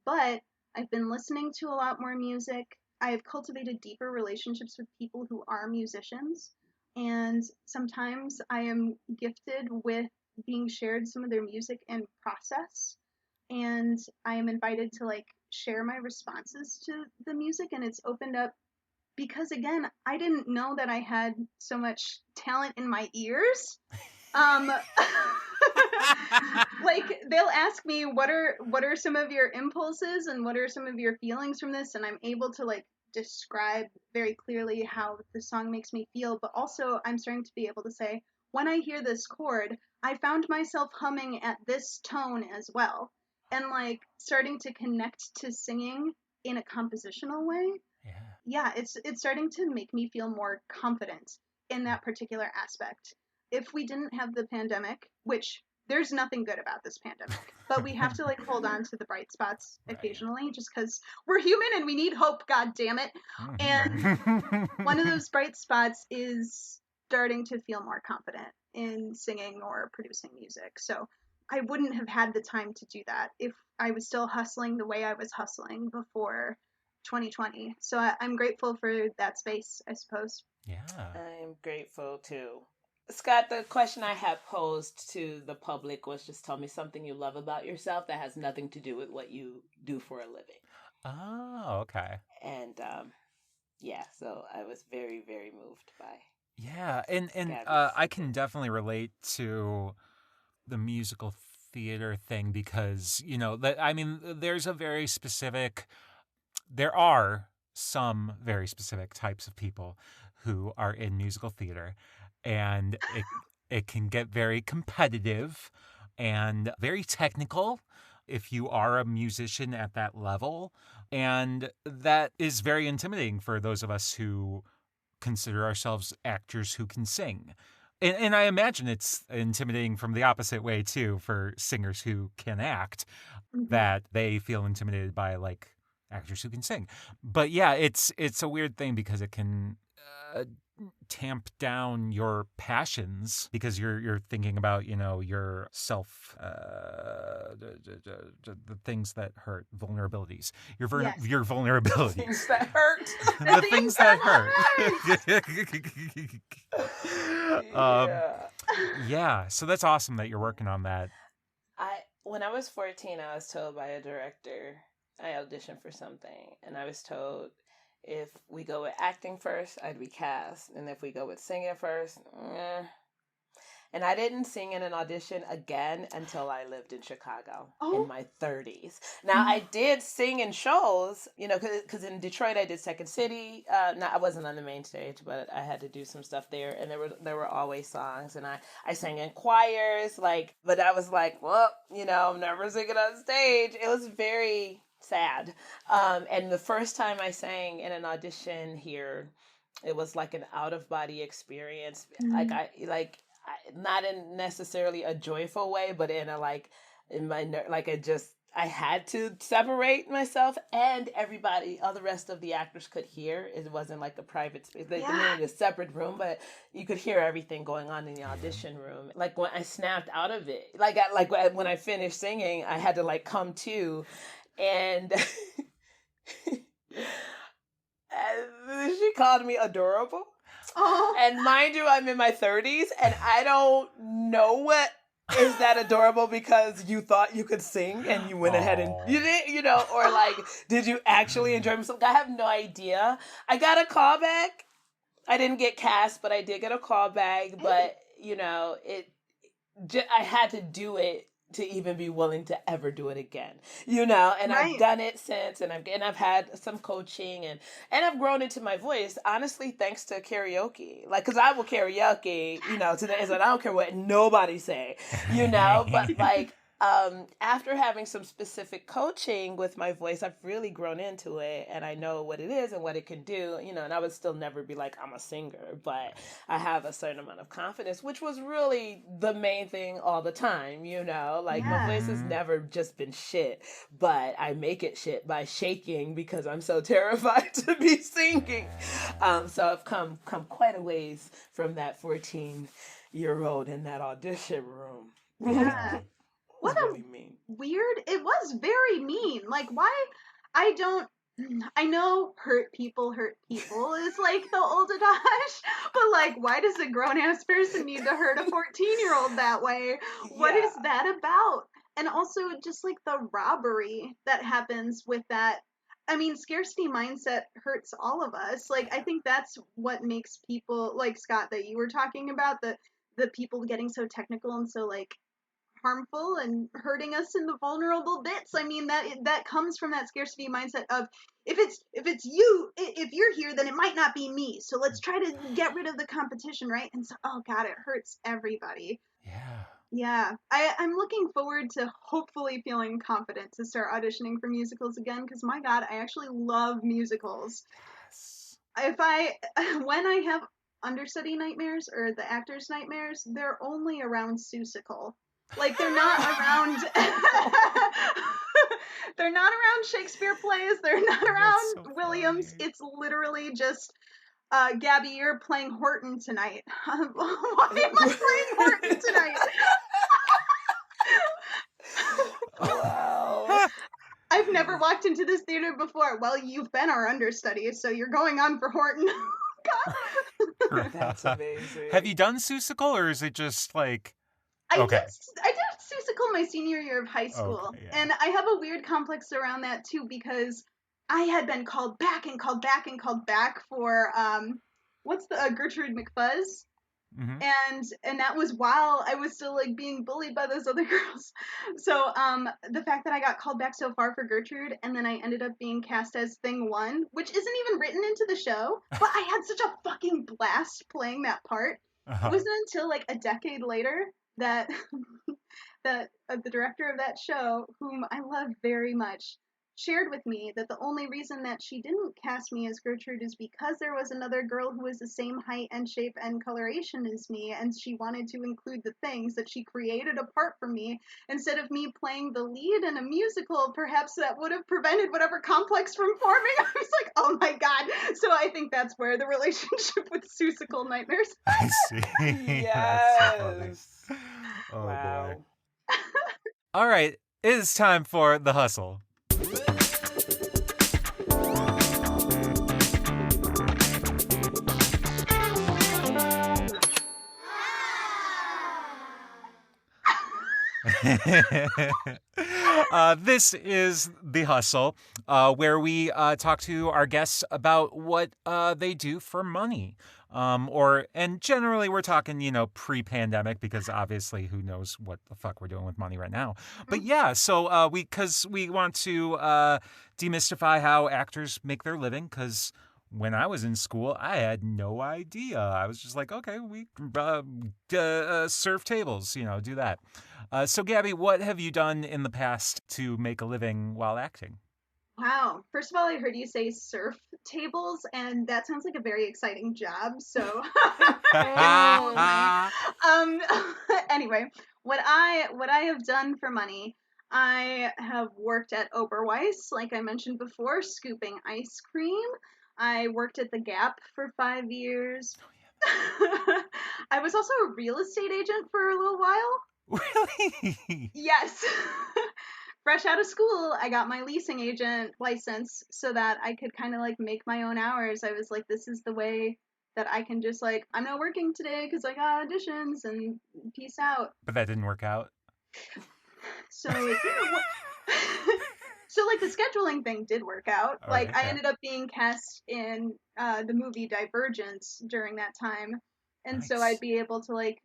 but I've been listening to a lot more music. I have cultivated deeper relationships with people who are musicians, and sometimes I am gifted with being shared some of their music and process, and I am invited to like share my responses to the music, and it's opened up because again, I didn't know that I had so much talent in my ears. Um, like they'll ask me what are some of your impulses and what are some of your feelings from this, and I'm able to like describe very clearly how the song makes me feel, but also I'm starting to be able to say, when I hear this chord, I found myself humming at this tone as well, and like starting to connect to singing in a compositional way. Yeah, it's starting to make me feel more confident in that particular aspect. If we didn't have the pandemic, which there's nothing good about this pandemic, but we have to like hold on to the bright spots occasionally just because we're human and we need hope, god damn it. And one of those bright spots is starting to feel more confident in singing or producing music. So I wouldn't have had the time to do that if I was still hustling the way I was hustling before 2020. So I'm grateful for that space, I suppose. Yeah. I'm grateful too. Scott, the question I had posed to the public was just tell me something you love about yourself that has nothing to do with what you do for a living. Oh, okay. And yeah, so I was very, very moved by. Yeah, and I can definitely relate to the musical theater thing because, you know, that I mean, there are some very specific types of people who are in musical theater, and it can get very competitive and very technical if you are a musician at that level, and that is very intimidating for those of us who consider ourselves actors who can sing. And I imagine it's intimidating from the opposite way too for singers who can act, that they feel intimidated by like actors who can sing. But yeah, it's a weird thing because it can tamp down your passions because you're thinking about, you know, your self the things that hurt, vulnerabilities, your vulnerabilities, Things that hurt. the things that hurt. Yeah, so that's awesome that you're working on that. When I was 14, I was told by a director, I auditioned for something, and I was told if we go with acting first, I'd be cast, and if we go with singing first, And I didn't sing in an audition again until I lived in Chicago in my 30s. Now, I did sing in shows, you know, because in Detroit I did Second City. I wasn't on the main stage, but I had to do some stuff there. And there were always songs. And I sang in choirs, but I was like, well, you know, I'm never singing on stage. It was very sad. And the first time I sang in an audition here, it was like an out-of-body experience. Not in necessarily a joyful way, but in I had to separate myself, and all the rest of the actors could hear. It wasn't like a private space. They made a separate room, but you could hear everything going on in the audition room. Like when I snapped out of it, when I finished singing, I had to come to, and she called me adorable. Oh. And mind you, I'm in my 30s, and I don't know what is that adorable because you thought you could sing and you went ahead and you did, you know, or did you actually enjoy myself? I have no idea. I got a call back. I didn't get cast, but I did get a call back. But you know, I had to do it to even be willing to ever do it again, you know. And I've done it since, and I've had some coaching, and I've grown into my voice, honestly, thanks to karaoke. Like, because I will karaoke, you know, to the end, I don't care what nobody say, you know. But like, after having some specific coaching with my voice, I've really grown into it, and I know what it is and what it can do, you know. And I would still never be like, I'm a singer, but I have a certain amount of confidence, which was really the main thing all the time, you know. Like, my voice has never just been shit, but I make it shit by shaking because I'm so terrified to be singing. So I've come quite a ways from that 14-year-old in that audition room. Yeah. What a really mean. Weird. It was very mean. Like, why? I know hurt people is like the old adage, but like, why does a grown ass person need to hurt a 14-year-old that way? What is that about? And also, just like the robbery that happens with that. I mean, scarcity mindset hurts all of us. Like, I think that's what makes people like Scott that you were talking about, the people getting so technical and so like harmful and hurting us in the vulnerable bits. I mean, that comes from that scarcity mindset of if you're here, then it might not be me. So let's try to get rid of the competition, right? And so, oh God, it hurts everybody. Yeah. I'm looking forward to hopefully feeling confident to start auditioning for musicals again, because my God, I actually love musicals. Yes. When I have understudy nightmares or the actor's nightmares, they're only around Seussical. Like, they're not around they're not around Shakespeare plays, they're not around so Williams. funny. It's literally just Gabby, you're playing Horton tonight. Why am I playing Horton tonight? Wow. I've never walked into this theater before. Well, you've been our understudy, so you're going on for Horton. God. That's amazing. Have you done Seussical, or is it just like... I did Seussical my senior year of high school, and I have a weird complex around that too, because I had been called back and called back and called back for what's the Gertrude McFuzz, and that was while I was still like being bullied by those other girls. So the fact that I got called back so far for Gertrude, and then I ended up being cast as Thing One, which isn't even written into the show, but I had such a fucking blast playing that part. It wasn't until like a decade later that the director of that show, whom I love very much, shared with me that the only reason that she didn't cast me as Gertrude is because there was another girl who was the same height and shape and coloration as me, and she wanted to include the things that she created apart from me instead of me playing the lead in a musical. Perhaps that would have prevented whatever complex from forming. I was like, oh my God. So I think that's where the relationship with Seussical nightmares. I see. Yes. Oh, wow. Boy. All right, it is time for the hustle. This is The Hustle, where we talk to our guests about what they do for money. And generally we're talking, pre-pandemic, because obviously who knows what the fuck we're doing with money right now. But yeah, so because we want to demystify how actors make their living, because when I was in school, I had no idea. I was just like, okay, we serve tables, do that. So Gabby, what have you done in the past to make a living while acting? Wow. First of all, I heard you say surf tables, and that sounds like a very exciting job. So, anyway, what I have done for money, I have worked at Oberweis, like I mentioned before, scooping ice cream. I worked at the Gap for 5 years. I was also a real estate agent for a little while. Really? Yes. Fresh out of school, I got my leasing agent license so that I could kind of like make my own hours. I was like, this is the way that I can just like, I'm not working today because I got auditions and peace out. But that didn't work out. So it didn't work. So like the scheduling thing did work out. All Like right, I yeah. ended up being cast in the movie Divergence during that time. And so Nice. I'd be able to like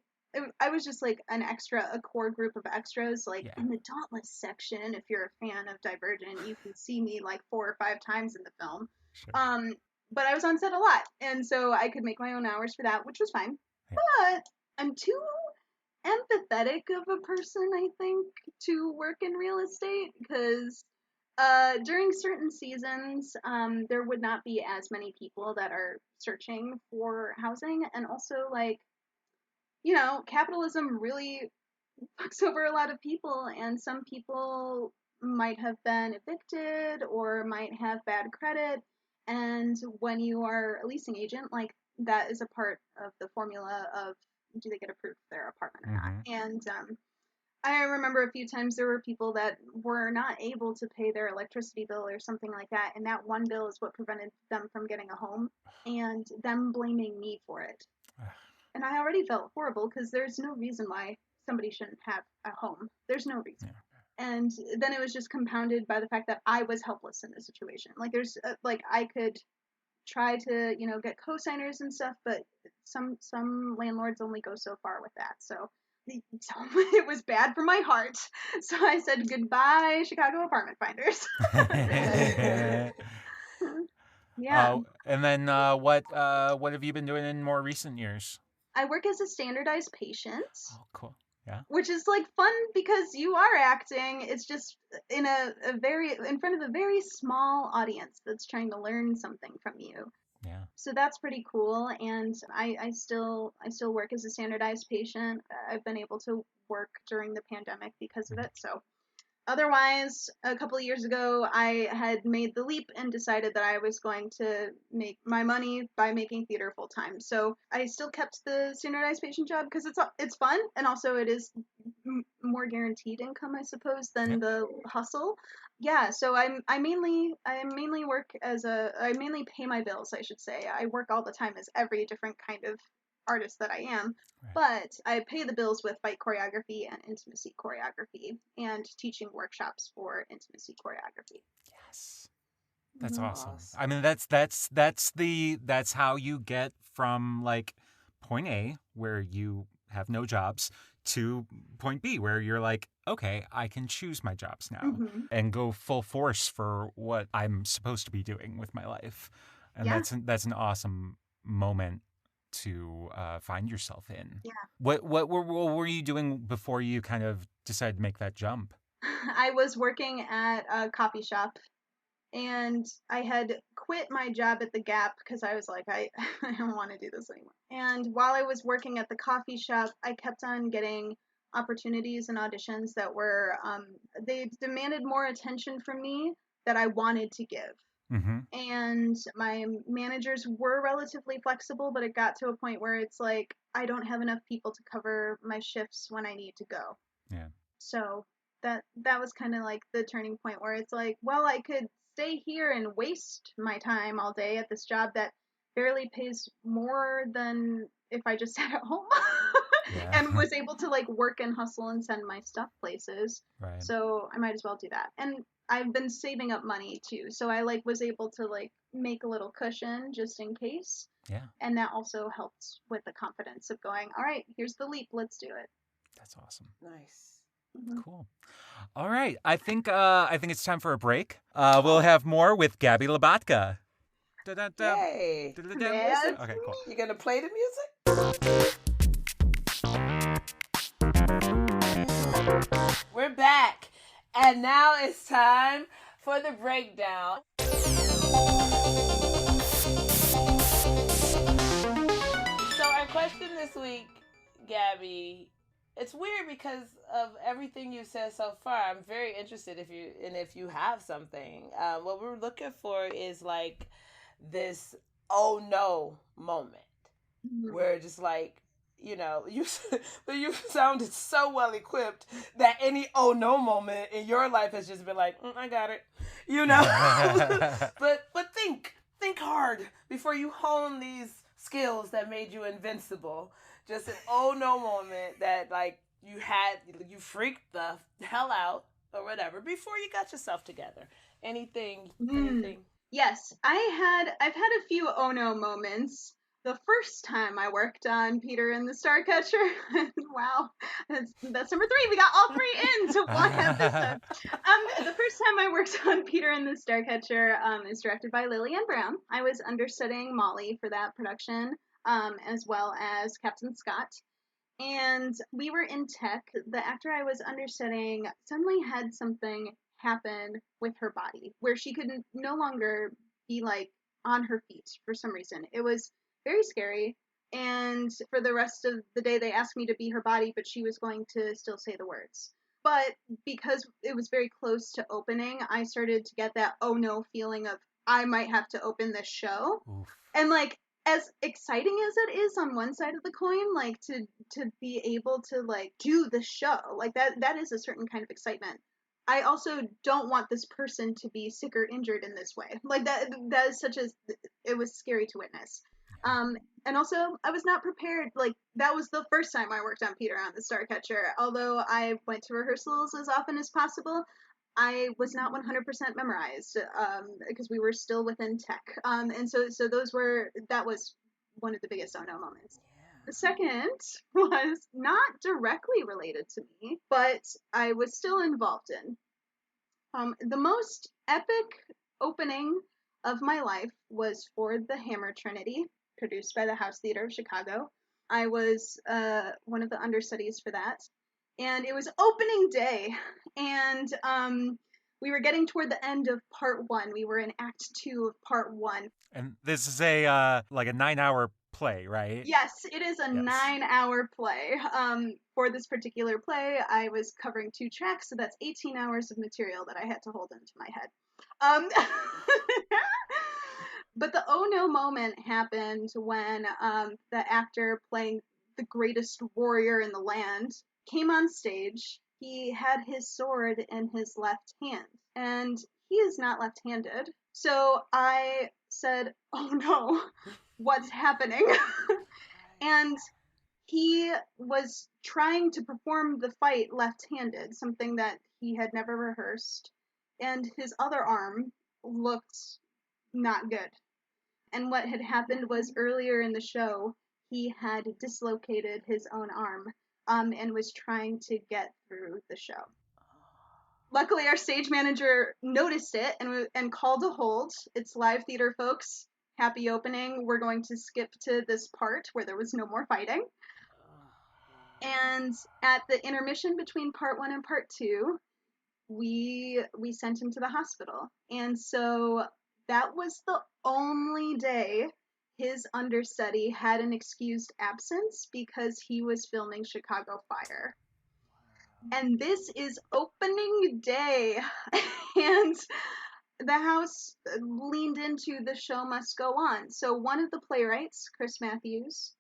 I was just like an extra, a core group of extras, like Yeah. in the Dauntless section. If you're a fan of Divergent, you can see me like 4 or 5 times in the film. Sure. But I was on set a lot, and so I could make my own hours for that, which was fine. Yeah. But I'm too empathetic of a person, I think, to work in real estate, because during certain seasons, there would not be as many people that are searching for housing, and also like, capitalism really fucks over a lot of people, and some people might have been evicted or might have bad credit. And when you are a leasing agent, like, that is a part of the formula of, do they get approved for their apartment or not. And I remember a few times there were people that were not able to pay their electricity bill or something like that, and that one bill is what prevented them from getting a home, and them blaming me for it. And I already felt horrible because there's no reason why somebody shouldn't have a home. There's no reason. Yeah. And then it was just compounded by the fact that I was helpless in the situation. Like, there's like, I could try to, get co-signers and stuff, but some landlords only go so far with that. So it was bad for my heart. So I said goodbye, Chicago apartment finders. Yeah. And then what have you been doing in more recent years? I work as a standardized patient. Oh, cool. Yeah. Which is like fun because you are acting. It's just in in front of a very small audience that's trying to learn something from you. Yeah. So that's pretty cool. And I still work as a standardized patient. I've been able to work during the pandemic because of it. So otherwise, a couple of years ago, I had made the leap and decided that I was going to make my money by making theater full time. So I still kept the standardized patient job because it's fun, and also it is more guaranteed income, I suppose, than the hustle. Yeah, so I mainly pay my bills, I should say. I work all the time as every different kind of artist that I am. But I pay the bills with fight choreography and intimacy choreography and teaching workshops for intimacy choreography. Yes. That's awesome. I mean, that's how you get from like point A, where you have no jobs, to point B, where you're like, okay, I can choose my jobs now and go full force for what I'm supposed to be doing with my life. And that's an awesome moment to find yourself in. Yeah. What were you doing before you kind of decided to make that jump? I was working at a coffee shop, and I had quit my job at the Gap because I was like, I don't want to do this anymore. And while I was working at the coffee shop, I kept on getting opportunities and auditions that were, they demanded more attention from me that I wanted to give. And my managers were relatively flexible, but it got to a point where it's like, I don't have enough people to cover my shifts when I need to go. Yeah. So that was kind of like the turning point where it's like, well, I could stay here and waste my time all day at this job that barely pays more than if I just sat at home and was able to like work and hustle and send my stuff places. Right. So I might as well do that. And I've been saving up money too. So I like was able to like make a little cushion just in case. Yeah. And that also helped with the confidence of going, all right, here's the leap. Let's do it. That's awesome. Nice. Cool. All right. I think it's time for a break. We'll have more with Gaby Labotka. Yay. Yes. Okay, cool. You gonna play the music? We're back, and now it's time for the breakdown. So our question this week, Gaby, it's weird because of everything you said so far. I'm very interested if you have something. What we're looking for is like this oh no moment where just like, you sounded so well equipped that any oh no moment in your life has just been like, I got it, but think hard before you hone these skills that made you invincible. Just an oh no moment that like you freaked the hell out or whatever before you got yourself together. Anything. Yes, I've had a few oh no moments. the first time I worked on Peter and the Starcatcher, wow, that's number 3. We got all 3 into one episode. The first time I worked on Peter and the Starcatcher is directed by Lillian Brown. I was understudying Molly for that production, as well as Captain Scott. And we were in tech. The actor I was understudying suddenly had something happen with her body where she could no longer be like on her feet for some reason. It was very scary. And for the rest of the day, they asked me to be her body, but she was going to still say the words. But because it was very close to opening, I started to get that oh no feeling of I might have to open this show. Oof. And like, as exciting as it is on one side of the coin, like to be able to like do the show, like that is a certain kind of excitement. I also don't want this person to be sick or injured in this way. Like that is such a, it was scary to witness. And also I was not prepared. Like that was the first time I worked on Peter on the Starcatcher. Although I went to rehearsals as often as possible, I was not 100% memorized because we were still within tech. And so that was one of the biggest oh no moments. The second was not directly related to me, but I was still involved in. The most epic opening of my life was for the Hammer Trinity, produced by the House Theater of Chicago. I was one of the understudies for that. And it was opening day, and we were getting toward the end of part 1. We were in act 2 of part 1. And this is a like a 9-hour play, right? Yes, it is a 9-hour play. For this particular play, I was covering 2 tracks, so that's 18 hours of material that I had to hold into my head. But the oh no moment happened when the actor playing the greatest warrior in the land came on stage. He had his sword in his left hand, and he is not left-handed. So I said, oh no, what's happening? And he was trying to perform the fight left-handed, something that he had never rehearsed, and his other arm looked not good. And what had happened was earlier in the show, he had dislocated his own arm and was trying to get through the show. Luckily, our stage manager noticed it and called a hold. It's live theater, folks. Happy opening. We're going to skip to this part where there was no more fighting. And at the intermission between part 1 and part 2, we sent him to the hospital. And so that was the only day his understudy had an excused absence because he was filming Chicago Fire. And this is opening day. And the house leaned into the show must go on. So one of the playwrights, Chris Matthews,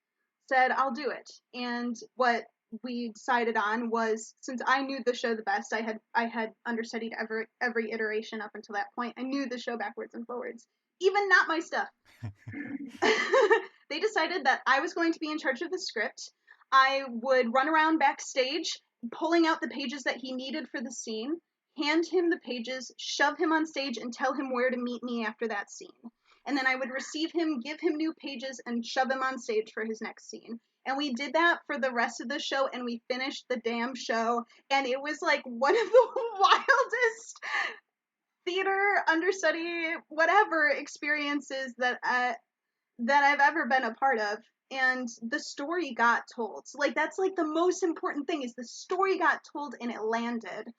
said, I'll do it. And what we decided on was, since I knew the show the best, I had understudied every iteration up until that point. I knew the show backwards and forwards, even not my stuff. They decided that I was going to be in charge of the script. I would run around backstage, pulling out the pages that he needed for the scene, hand him the pages, shove him on stage, and tell him where to meet me after that scene. And then I would receive him, give him new pages, and shove him on stage for his next scene. And we did that for the rest of the show, and we finished the damn show. And it was like one of the wildest theater, understudy, whatever experiences that I've ever been a part of. And the story got told. So, like, that's like the most important thing, is the story got told and it landed.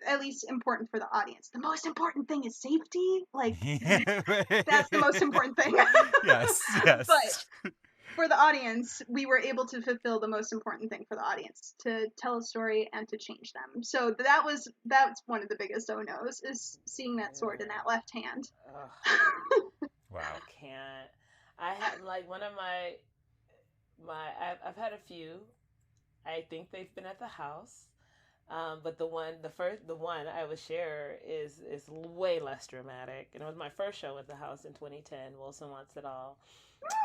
At least important for the audience. The most important thing is safety. Like, that's the most important thing. Yes. But for the audience, we were able to fulfill the most important thing for the audience, to tell a story and to change them. So that's one of the biggest oh-nos, is seeing that sword in that left hand. Wow. I can't. I had like one of my I've had a few. I think they've been at the house. But the one I would share is way less dramatic. And it was my first show at the house in 2010. Wilson Wants It All.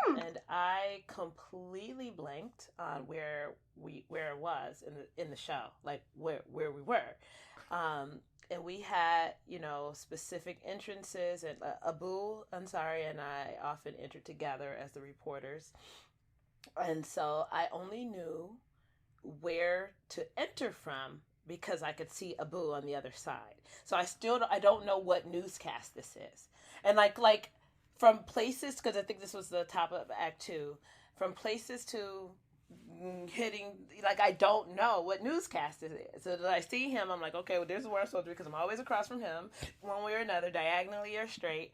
And I completely blanked on where it was in the show, like where we were. And we had, specific entrances, and Abu Ansari and I often entered together as the reporters. And so I only knew where to enter from because I could see Abu on the other side. So I don't know what newscast this is. And like from places, because I think this was the top of Act 2, from places to hitting, like, I don't know what newscast it is. So that I see him, I'm like, okay, well, there's where I'm supposed to be, because I'm always across from him, one way or another, diagonally or straight.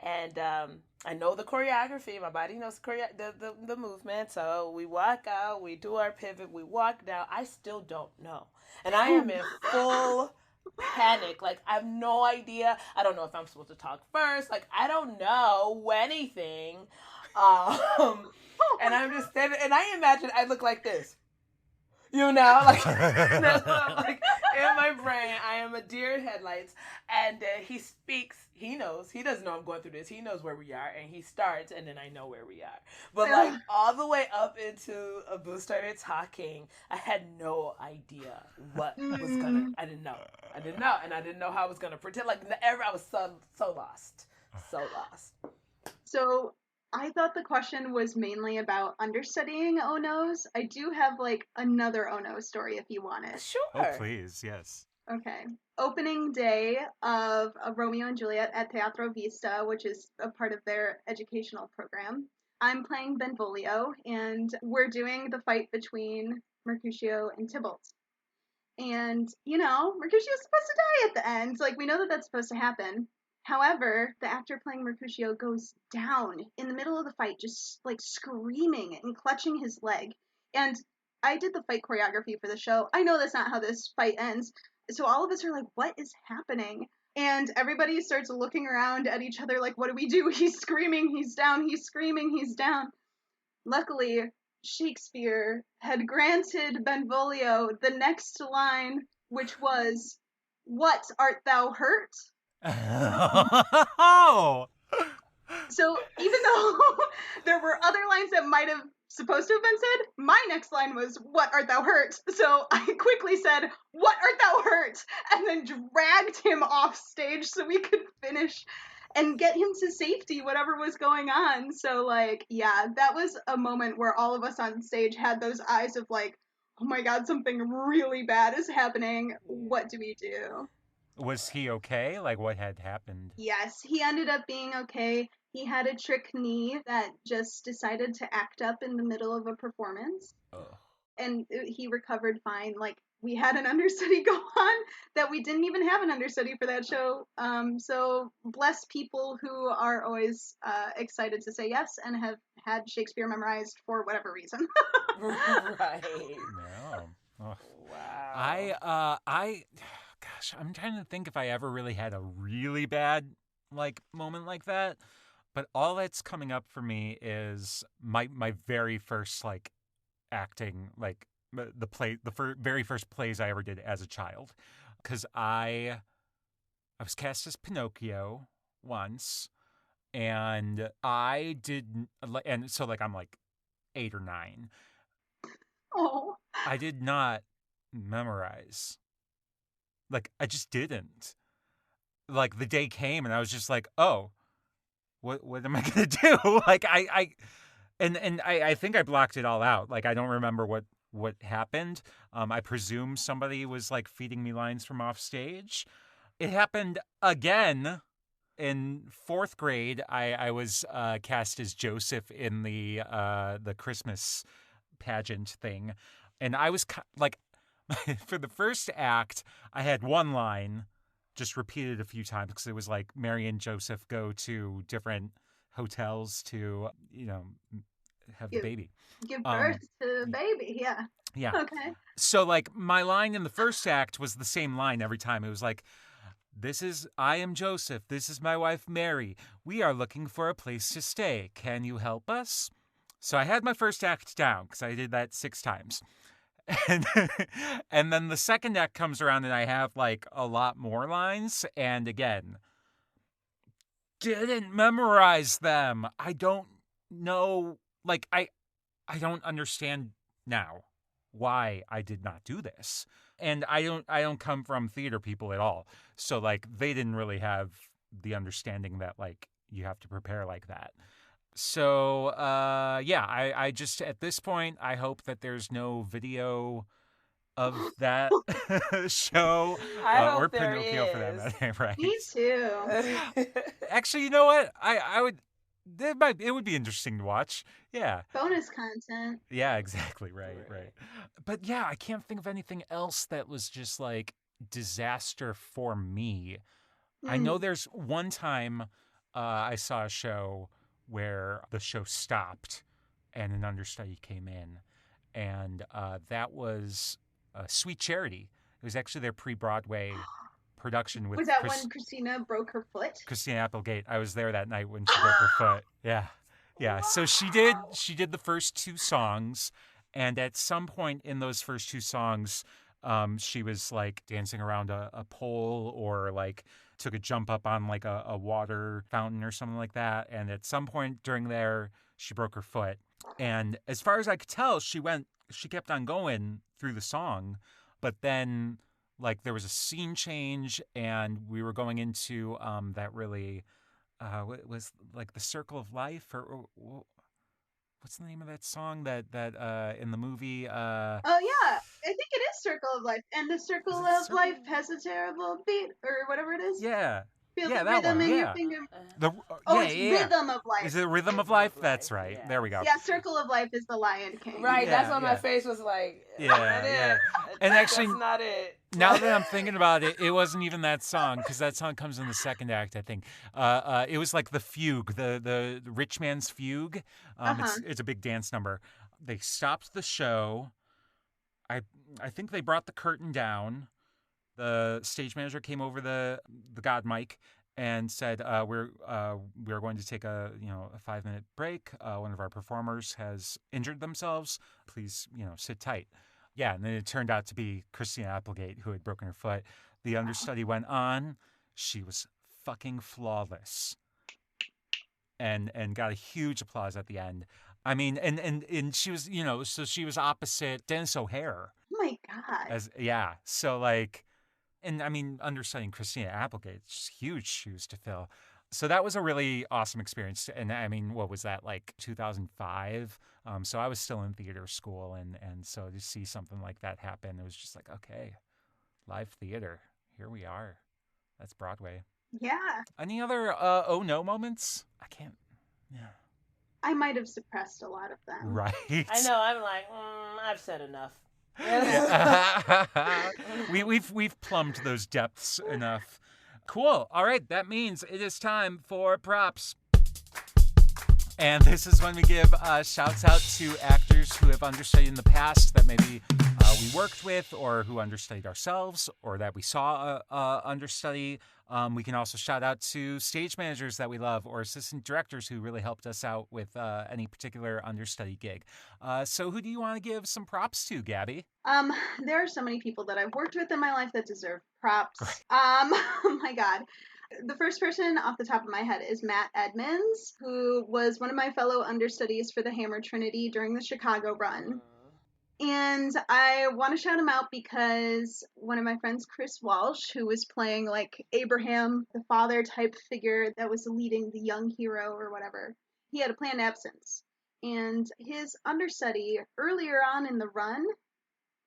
And I know the choreography. My body knows the movement. So we walk out, we do our pivot, we walk down. I still don't know. And I am in full panic. Like, I have no idea. I don't know if I'm supposed to talk first. Like, I don't know anything. And I'm just standing, and I imagine I look like this. Like, like in my brain, I am a deer in headlights, and he speaks. He knows. He doesn't know I'm going through this. He knows where we are, and he starts, and then I know where we are. But like all the way up into Abu started talking, I had no idea what was gonna. I didn't know, and I didn't know how I was gonna pretend. Like, I was so lost, so lost. So I thought the question was mainly about understudying Oh No's. I do have like another Oh No story if you want it. Sure. Oh, please, yes. Okay. Opening day of Romeo and Juliet at Teatro Vista, which is a part of their educational program. I'm playing Benvolio, and we're doing the fight between Mercutio and Tybalt. And, Mercutio's supposed to die at the end. Like, we know that that's supposed to happen. However, the actor playing Mercutio goes down in the middle of the fight, just like screaming and clutching his leg. And I did the fight choreography for the show. I know that's not how this fight ends. So all of us are like, what is happening? And everybody starts looking around at each other like, what do we do? He's screaming, he's down, he's screaming, he's down. Luckily, Shakespeare had granted Benvolio the next line, which was, "What, art thou hurt?" Oh! So even though there were other lines that might have supposed to have been said, my next line was, "What, art thou hurt?" So I quickly said, "What, art thou hurt?" and then dragged him off stage so we could finish and get him to safety, whatever was going on. So, like, yeah, that was a moment where all of us on stage had those eyes of like, oh my god, something really bad is happening. What do we do? Was he okay? Like, what had happened? Yes, he ended up being okay. He had a trick knee that just decided to act up in the middle of a performance. Ugh. And he recovered fine. Like, we had an understudy go on that we didn't even have an understudy for that show. So bless people who are always excited to say yes and have had Shakespeare memorized for whatever reason. Right. No. Ugh. Wow. Gosh, I'm trying to think if I ever really had a really bad, like, moment like that. But all that's coming up for me is my very first, like, acting, like, the very first plays I ever did as a child. Because I was cast as Pinocchio once, and and so, like, I'm like 8 or 9. Oh. I did not memorize. Like, I just didn't. Like, the day came and I was just like, oh, what am I gonna do? Like, I think I blocked it all out. Like, I don't remember what happened. I presume somebody was like feeding me lines from off stage. It happened again in 4th grade. I was cast as Joseph in the Christmas pageant thing, and I was like, for the first act, I had one line just repeated a few times because it was like Mary and Joseph go to different hotels to, have the baby. Give birth to the baby, yeah. Yeah. Okay. So, like, my line in the first act was the same line every time. It was like, I am Joseph. This is my wife, Mary. We are looking for a place to stay. Can you help us? So I had my first act down because I did that 6 times. And then the second act comes around and I have like a lot more lines. And again, didn't memorize them. I don't know. Like, I don't understand now why I did not do this. And I don't come from theater people at all. So like they didn't really have the understanding that like you have to prepare like that. So yeah, I just at this point I hope that there's no video of that show I or hope there Pinocchio for that is. matter, right? Me too. Actually, you know what? I would it would be interesting to watch. Yeah. Bonus content. Yeah, exactly. Right. But yeah, I can't think of anything else that was just like disaster for me. I know there's one time I saw a show where the show stopped and an understudy came in, and that was Sweet Charity. It was actually their pre-Broadway production with Was that when Christina broke her foot? Christina Applegate. I was there that night when she broke her foot. Yeah. Yeah. So she did the first two songs, and at some point in those first two songs, she was like dancing around a pole or like took a jump up on like a water fountain or something like that. And at some point during there, she broke her foot. And as far as I could tell, she kept on going through the song, but then like there was a scene change and we were going into that really what was like the Circle of Life or what's the name of that song that in the movie Oh yeah, I think it is Circle of Life, and the Circle of Life has a terrible beat or whatever it is. yeah Feel yeah the that rhythm one in your yeah finger. the Oh, yeah it's yeah Rhythm of Life. Is it Rhythm of Life? That's right. Yeah. There we go. Yeah, Circle of Life is the Lion King. Right, Yeah, that's why my yeah. face was like, Yeah. And actually, that's not it. now that I'm thinking about it, it wasn't even that song because that song comes in the second act, I think. It was like the fugue, the rich man's fugue. It's a big dance number. They stopped the show. I think they brought the curtain down. The stage manager came over the god mic and said, "We're going to take a 5-minute break. One of our performers has injured themselves. Please sit tight." Yeah, and then it turned out to be Christina Applegate who had broken her foot. The understudy went on. She was fucking flawless, and got a huge applause at the end. I mean, and she was so she was opposite Dennis O'Hare. Oh my god. So like. And I mean, understudying Christina Applegate, it's huge shoes to fill. So that was a really awesome experience. And I mean, what was that, like 2005? So I was still in theater school. And so to see something like that happen, it was just like, okay, live theater. Here we are. That's Broadway. Yeah. Any other oh no moments? I can't. Yeah. I might have suppressed a lot of them. Right. I know. I'm like, I've said enough. We've plumbed those depths enough. Cool. All right, that means it is time for props. And this is when we give shouts out to actors who have understudied in the past that maybe we worked with or who understudied ourselves or that we saw understudy. We can also shout out to stage managers that we love or assistant directors who really helped us out with any particular understudy gig. So who do you want to give some props to, Gabby? There are so many people that I've worked with in my life that deserve props. Oh my god. The first person off the top of my head is Matt Edmonds, who was one of my fellow understudies for the Hammer Trinity during the Chicago run. And I want to shout him out because one of my friends, Chris Walsh, who was playing like Abraham, the father type figure that was leading the young hero or whatever, he had a planned absence. And his understudy earlier on in the run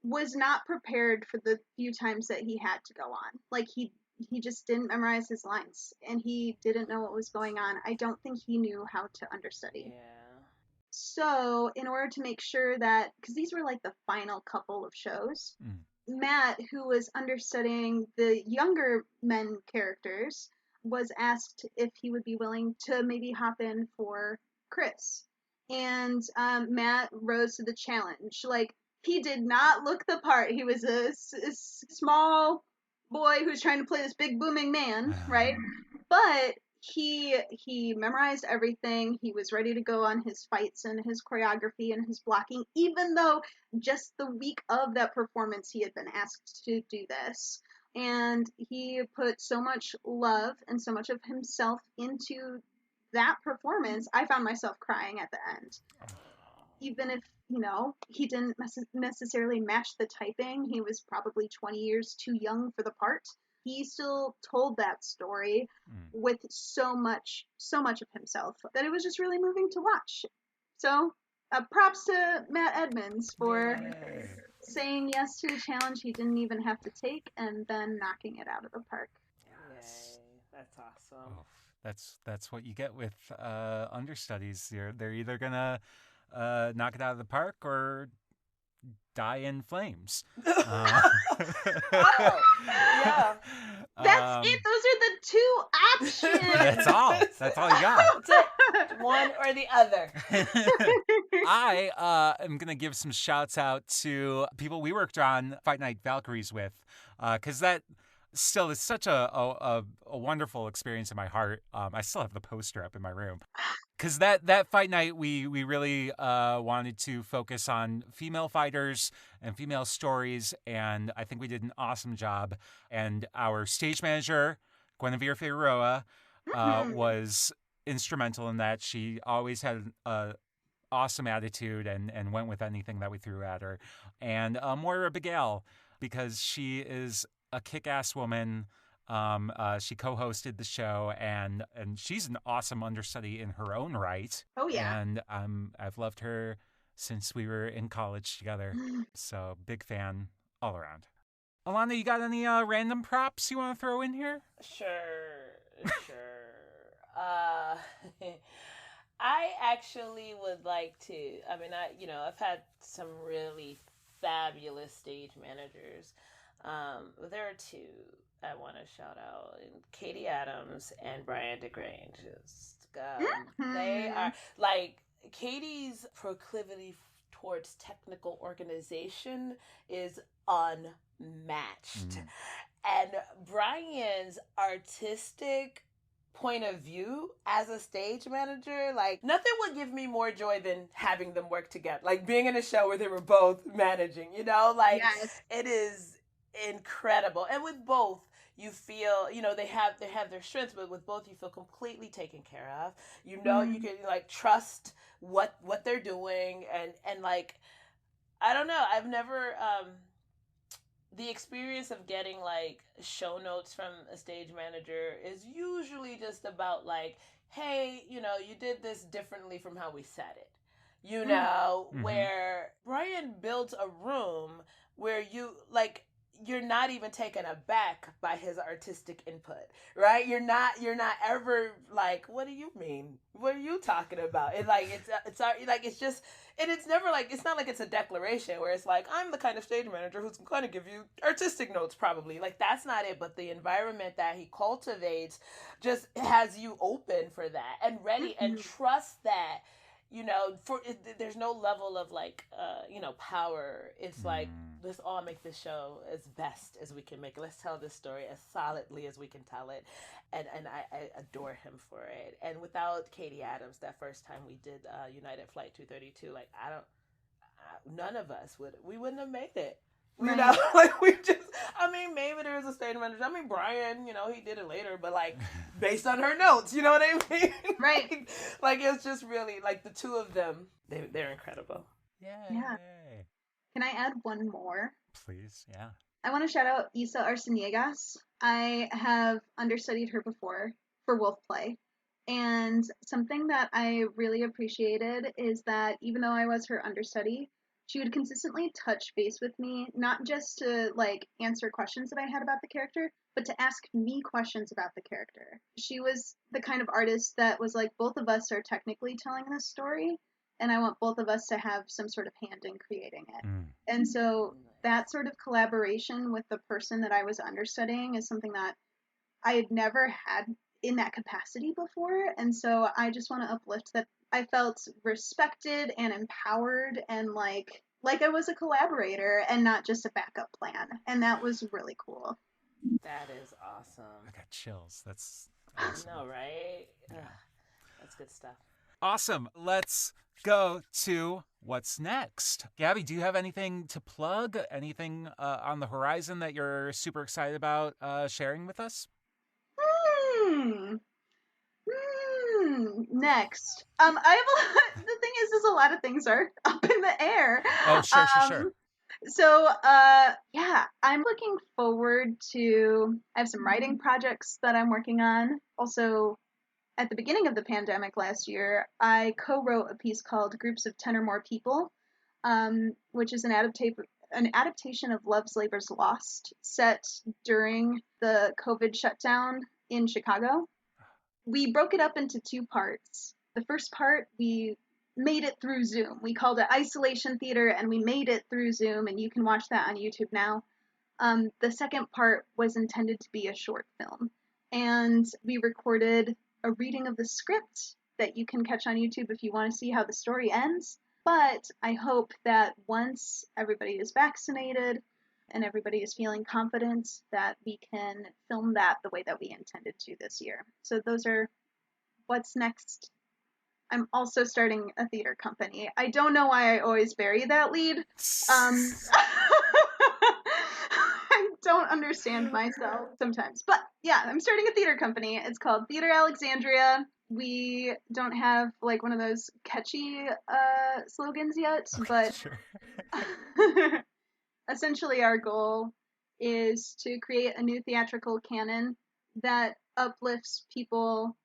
was not prepared for the few times that he had to go on. Like he just didn't memorize his lines and he didn't know what was going on. I don't think he knew how to understudy. Yeah. So in order to make sure that, because these were like the final couple of shows, Matt, who was understudying the younger men characters, was asked if he would be willing to maybe hop in for Chris. And Matt rose to the challenge. Like, he did not look the part. He was a small boy who's trying to play this big booming man, right? But he memorized everything. He was ready to go on his fights and his choreography and his blocking, even though just the week of that performance he had been asked to do this. And he put so much love and so much of himself into that performance. I found myself crying at the end. even if, he didn't necessarily match the typing, he was probably 20 years too young for the part. He still told that story with so much of himself that it was just really moving to watch. So, props to Matt Edmonds for saying yes to a challenge he didn't even have to take and then knocking it out of the park. Yes. Yay, that's awesome. Oh, that's what you get with understudies. They're either gonna knock it out of the park or die in flames. Oh, yeah. That's it. Those are the two options. That's all. That's all you got. That's it. One or the other. I am going to give some shouts out to people we worked on Fight Night Valkyries with, because that still is such a wonderful experience in my heart. I still have the poster up in my room. Because that fight night, we really wanted to focus on female fighters and female stories, and I think we did an awesome job. And our stage manager, Guinevere Figueroa, was instrumental in that. She always had an awesome attitude and went with anything that we threw at her. And Moira Begal, because she is a kick-ass woman. She co-hosted the show, and she's an awesome understudy in her own right. Oh, yeah. And I've loved her since we were in college together. So big fan all around. Elana, you got any random props you want to throw in here? Sure. I actually would like to. I mean, I've had some really fabulous stage managers. There are two I want to shout out: Katie Adams and Brian DeGrange. They are like Katie's proclivity towards technical organization is unmatched, and Brian's artistic point of view as a stage manager, like nothing would give me more joy than having them work together, like being in a show where they were both managing, Yes. It is incredible. And with both you feel, they have their strengths, but with both you feel completely taken care of. You can like trust what they're doing, and like I don't know, I've never the experience of getting like show notes from a stage manager is usually just about like, hey, you did this differently from how we said it. Where Brian builds a room where you're not even taken aback by his artistic input, right? You're not ever like, what do you mean? What are you talking about? It's never like, it's not like it's a declaration where it's like, I'm the kind of stage manager who's going to give you artistic notes, probably. Like, that's not it. But the environment that he cultivates just has you open for that and ready and trust that, there's no level of like, power. It's like, let's all make this show as best as we can make it. Let's tell this story as solidly as we can tell it. And I adore him for it. And without Katie Adams, that first time we did United Flight 232, like none of us wouldn't have made it. Right. Maybe there was a stage manager. Brian, he did it later, but like based on her notes, you know what I mean? Right. Like it's just really like the two of them, they're incredible. Yeah. Can I add one more? Please, yeah. I want to shout out Isa Arceniegas. I have understudied her before for Wolf Play. And something that I really appreciated is that even though I was her understudy, she would consistently touch base with me, not just to like answer questions that I had about the character, but to ask me questions about the character. She was the kind of artist that was like, both of us are technically telling this story, and I want both of us to have some sort of hand in creating it. And so that sort of collaboration with the person that I was understudying is something that I had never had in that capacity before. And so I just want to uplift that I felt respected and empowered and like I was a collaborator and not just a backup plan. And that was really cool. That is awesome. I got chills. That's awesome. I know, right? Yeah. That's good stuff. Awesome. Let's go to what's next. Gaby, do you have anything to plug? Anything on the horizon that you're super excited about sharing with us? Next. I have the thing is, just as a lot of things are up in the air. Oh, sure. So, yeah, I'm looking forward to, I have some writing projects that I'm working on. Also, at the beginning of the pandemic last year, I co-wrote a piece called Groups of 10 or More People, which is an adaptation of Love's Labor's Lost, set during the COVID shutdown in Chicago. We broke it up into 2 parts. The first part, we made it through Zoom. We called it Isolation Theater, and we made it through Zoom, and you can watch that on YouTube now. The second part was intended to be a short film, and we recorded a reading of the script that you can catch on YouTube if you want to see how the story ends. But I hope that once everybody is vaccinated and everybody is feeling confident, that we can film that the way that we intended to this year. So those are what's next. I'm also starting a theater company. I don't know why I always bury that lead. I don't understand myself sometimes. But yeah, I'm starting a theater company. It's called Theater Alexandria. We don't have like one of those catchy slogans yet, Okay, but sure. essentially our goal is to create a new theatrical canon that uplifts people,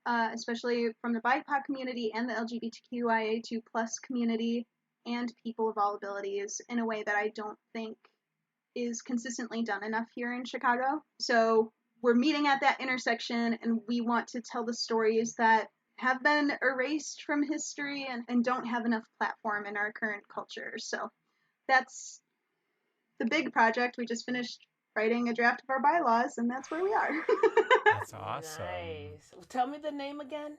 especially from the BIPOC community and the LGBTQIA2+ community, and people of all abilities, in a way that I don't think is consistently done enough here in Chicago. So we're meeting at that intersection, and we want to tell the stories that have been erased from history and don't have enough platform in our current culture. So that's the big project. We just finished writing a draft of our bylaws, and that's where we are. That's awesome. Nice. Tell me the name again.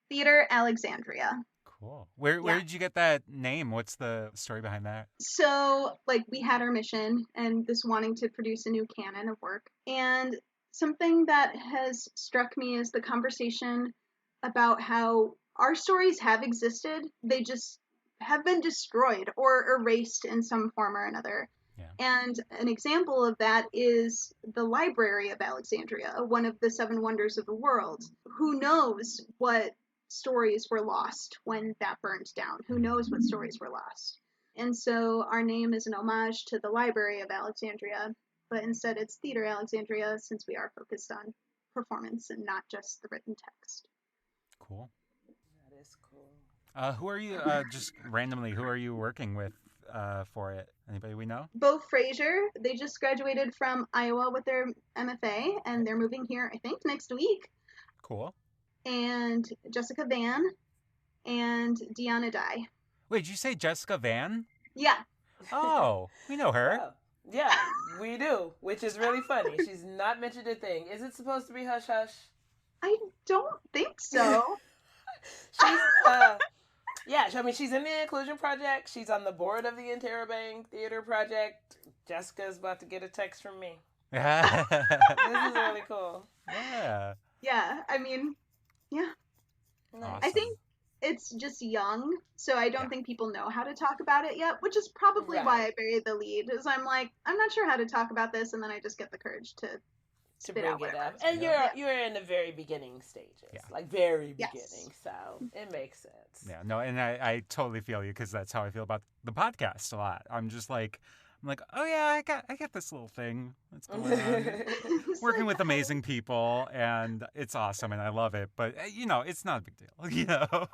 Theater Alexandria. Cool. Where did you get that name? What's the story behind that? So, like, we had our mission and this wanting to produce a new canon of work. And something that has struck me is the conversation about how our stories have existed. They just have been destroyed or erased in some form or another. Yeah. And an example of that is the Library of Alexandria, one of the 7 wonders of the world. Who knows what stories were lost when that burned down? Who knows what stories were lost? And so our name is an homage to the Library of Alexandria, but instead it's Theater Alexandria, since we are focused on performance and not just the written text. Cool. That is cool. Who are you, just randomly, who are you working with for it? Anybody we know? Bo Frazier, they just graduated from Iowa with their MFA, and they're moving here, I think, next week. Cool. And Jessica Van and Deanna Dye. Wait, did you say Jessica Van? Yeah. Oh, we know her. Oh, yeah, we do, which is really funny. She's not mentioned a thing. Is it supposed to be hush hush? I don't think so. She's yeah, I mean, she's in the Inclusion Project. She's on the board of the Interrobang Theater Project. Jessica's about to get a text from me. This is really cool. Yeah. Yeah, I mean, yeah. Nice. Awesome. I think it's just young, so I don't think people know how to talk about it yet, which is probably why I buried the lead, is I'm like, I'm not sure how to talk about this, and then I just get the courage to bring it up. And you're in the very beginning stages, like very beginning, so it makes sense. Yeah, no, and I totally feel you, because that's how I feel about the podcast a lot. I'm like, oh yeah, I got this little thing that's going on. Working with amazing people, and it's awesome, and I love it. But it's not a big deal,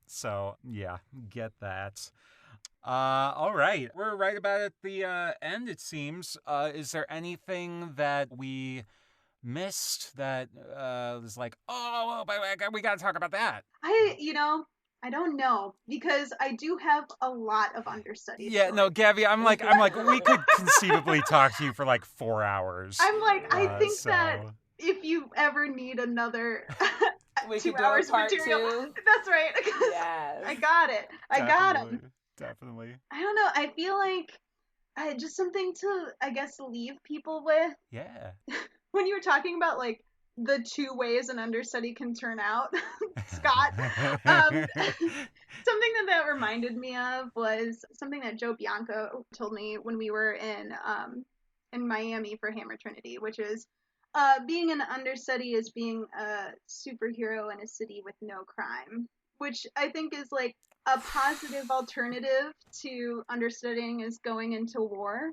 So yeah, get that. All right, we're right about at the end, it seems. Is there anything that we missed that was like, oh, we got to talk about that? I don't know, because I do have a lot of understudies. Yeah, no, Gaby, I'm like, we could conceivably talk to you for like 4 hours. I'm like, I think that if you ever need another 2 hours material, 2. That's right. Yes. I got it. I got him. Definitely. I don't know. I feel like just something to, I guess, leave people with. Yeah. When you were talking about like the 2 ways an understudy can turn out, Scott, something that reminded me of was something that Joe Bianco told me when we were in Miami for Hammer Trinity, which is being an understudy is being a superhero in a city with no crime. which I think is like a positive alternative to understudying is going into war,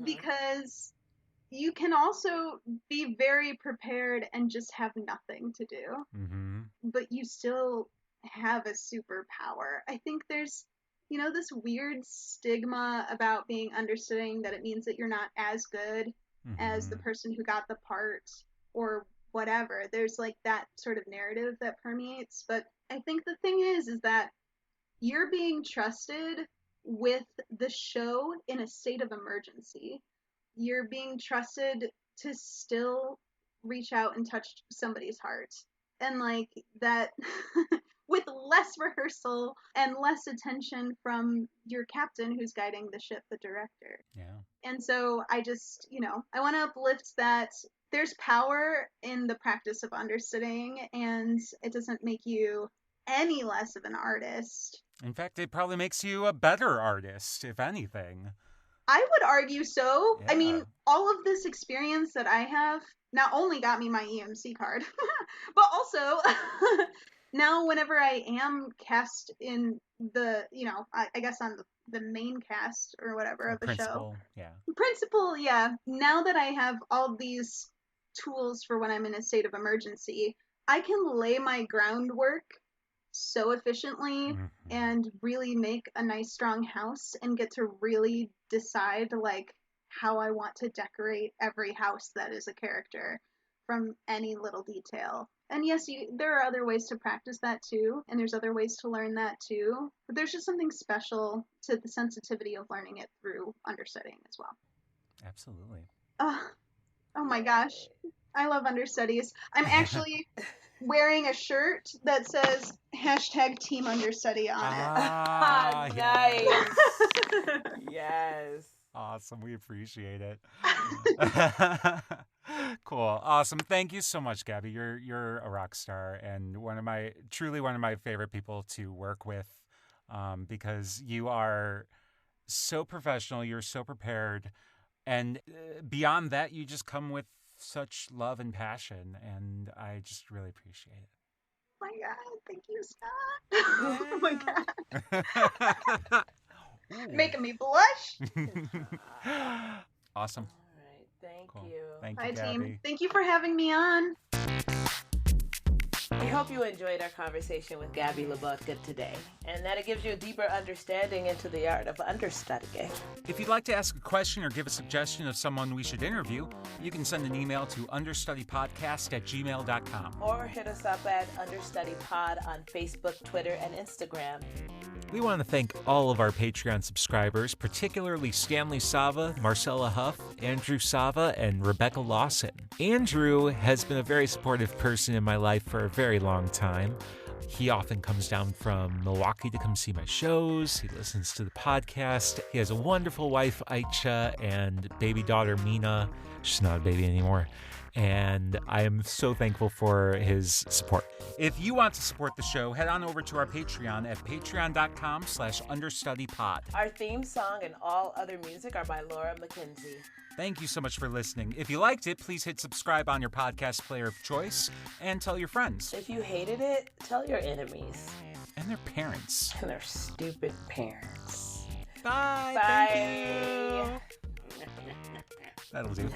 because you can also be very prepared and just have nothing to do, but you still have a superpower. I think there's, this weird stigma about being understudying, that it means that you're not as good as the person who got the part or whatever. There's like that sort of narrative that permeates. But I think the thing is that you're being trusted with the show in a state of emergency. You're being trusted to still reach out and touch somebody's heart. And like that, with less rehearsal and less attention from your captain who's guiding the ship, the director. Yeah. And so I just, I want to uplift that there's power in the practice of understudying, and it doesn't make you any less of an artist. In fact, it probably makes you a better artist, if anything. I would argue so. Yeah. I mean, all of this experience that I have not only got me my EMC card, but also now whenever I am cast in the, I guess on the main cast or whatever of the principal, show. Yeah. Principal, yeah. Now that I have all these tools for when I'm in a state of emergency, I can lay my groundwork so efficiently and really make a nice strong house and get to really decide like how I want to decorate every house that is a character from any little detail. And yes, there are other ways to practice that too, and there's other ways to learn that too, but there's just something special to the sensitivity of learning it through understudying as well. Absolutely. Oh my gosh, I love understudies. I'm actually wearing a shirt that says #Team Understudy on it. Nice. Yes. Awesome. We appreciate it. Cool. Awesome. Thank you so much, Gaby. You're a rock star and truly one of my favorite people to work with, because you are so professional. You're so prepared. And beyond that, you just come with such love and passion, and I just really appreciate it. Oh my God, thank you, Scott. Oh my God. Making me blush. Awesome. All right, thank Cool. you. Thank you, Hi, Gaby. team. Thank you for having me on. We hope you enjoyed our conversation with Gaby Labotka today, and that it gives you a deeper understanding into the art of understudying. If you'd like to ask a question or give a suggestion of someone we should interview, you can send an email to understudypodcast@gmail.com. Or hit us up at understudypod on Facebook, Twitter, and Instagram. We want to thank all of our Patreon subscribers, particularly Stanley Sava, Marcella Huff, Andrew Sava, and Rebecca Lawson. Andrew has been a very supportive person in my life for a very long time. He often comes down from Milwaukee to come see my shows. He listens to the podcast. He has a wonderful wife, Aicha, and baby daughter, Mina. She's not a baby anymore. And I am so thankful for his support. If you want to support the show, head on over to our Patreon at patreon.com/understudypod. Our theme song and all other music are by Laura McKenzie. Thank you so much for listening. If you liked it, please hit subscribe on your podcast player of choice and tell your friends. If you hated it, tell your enemies. And their parents. And their stupid parents. Bye. Bye. Thank you. That'll do.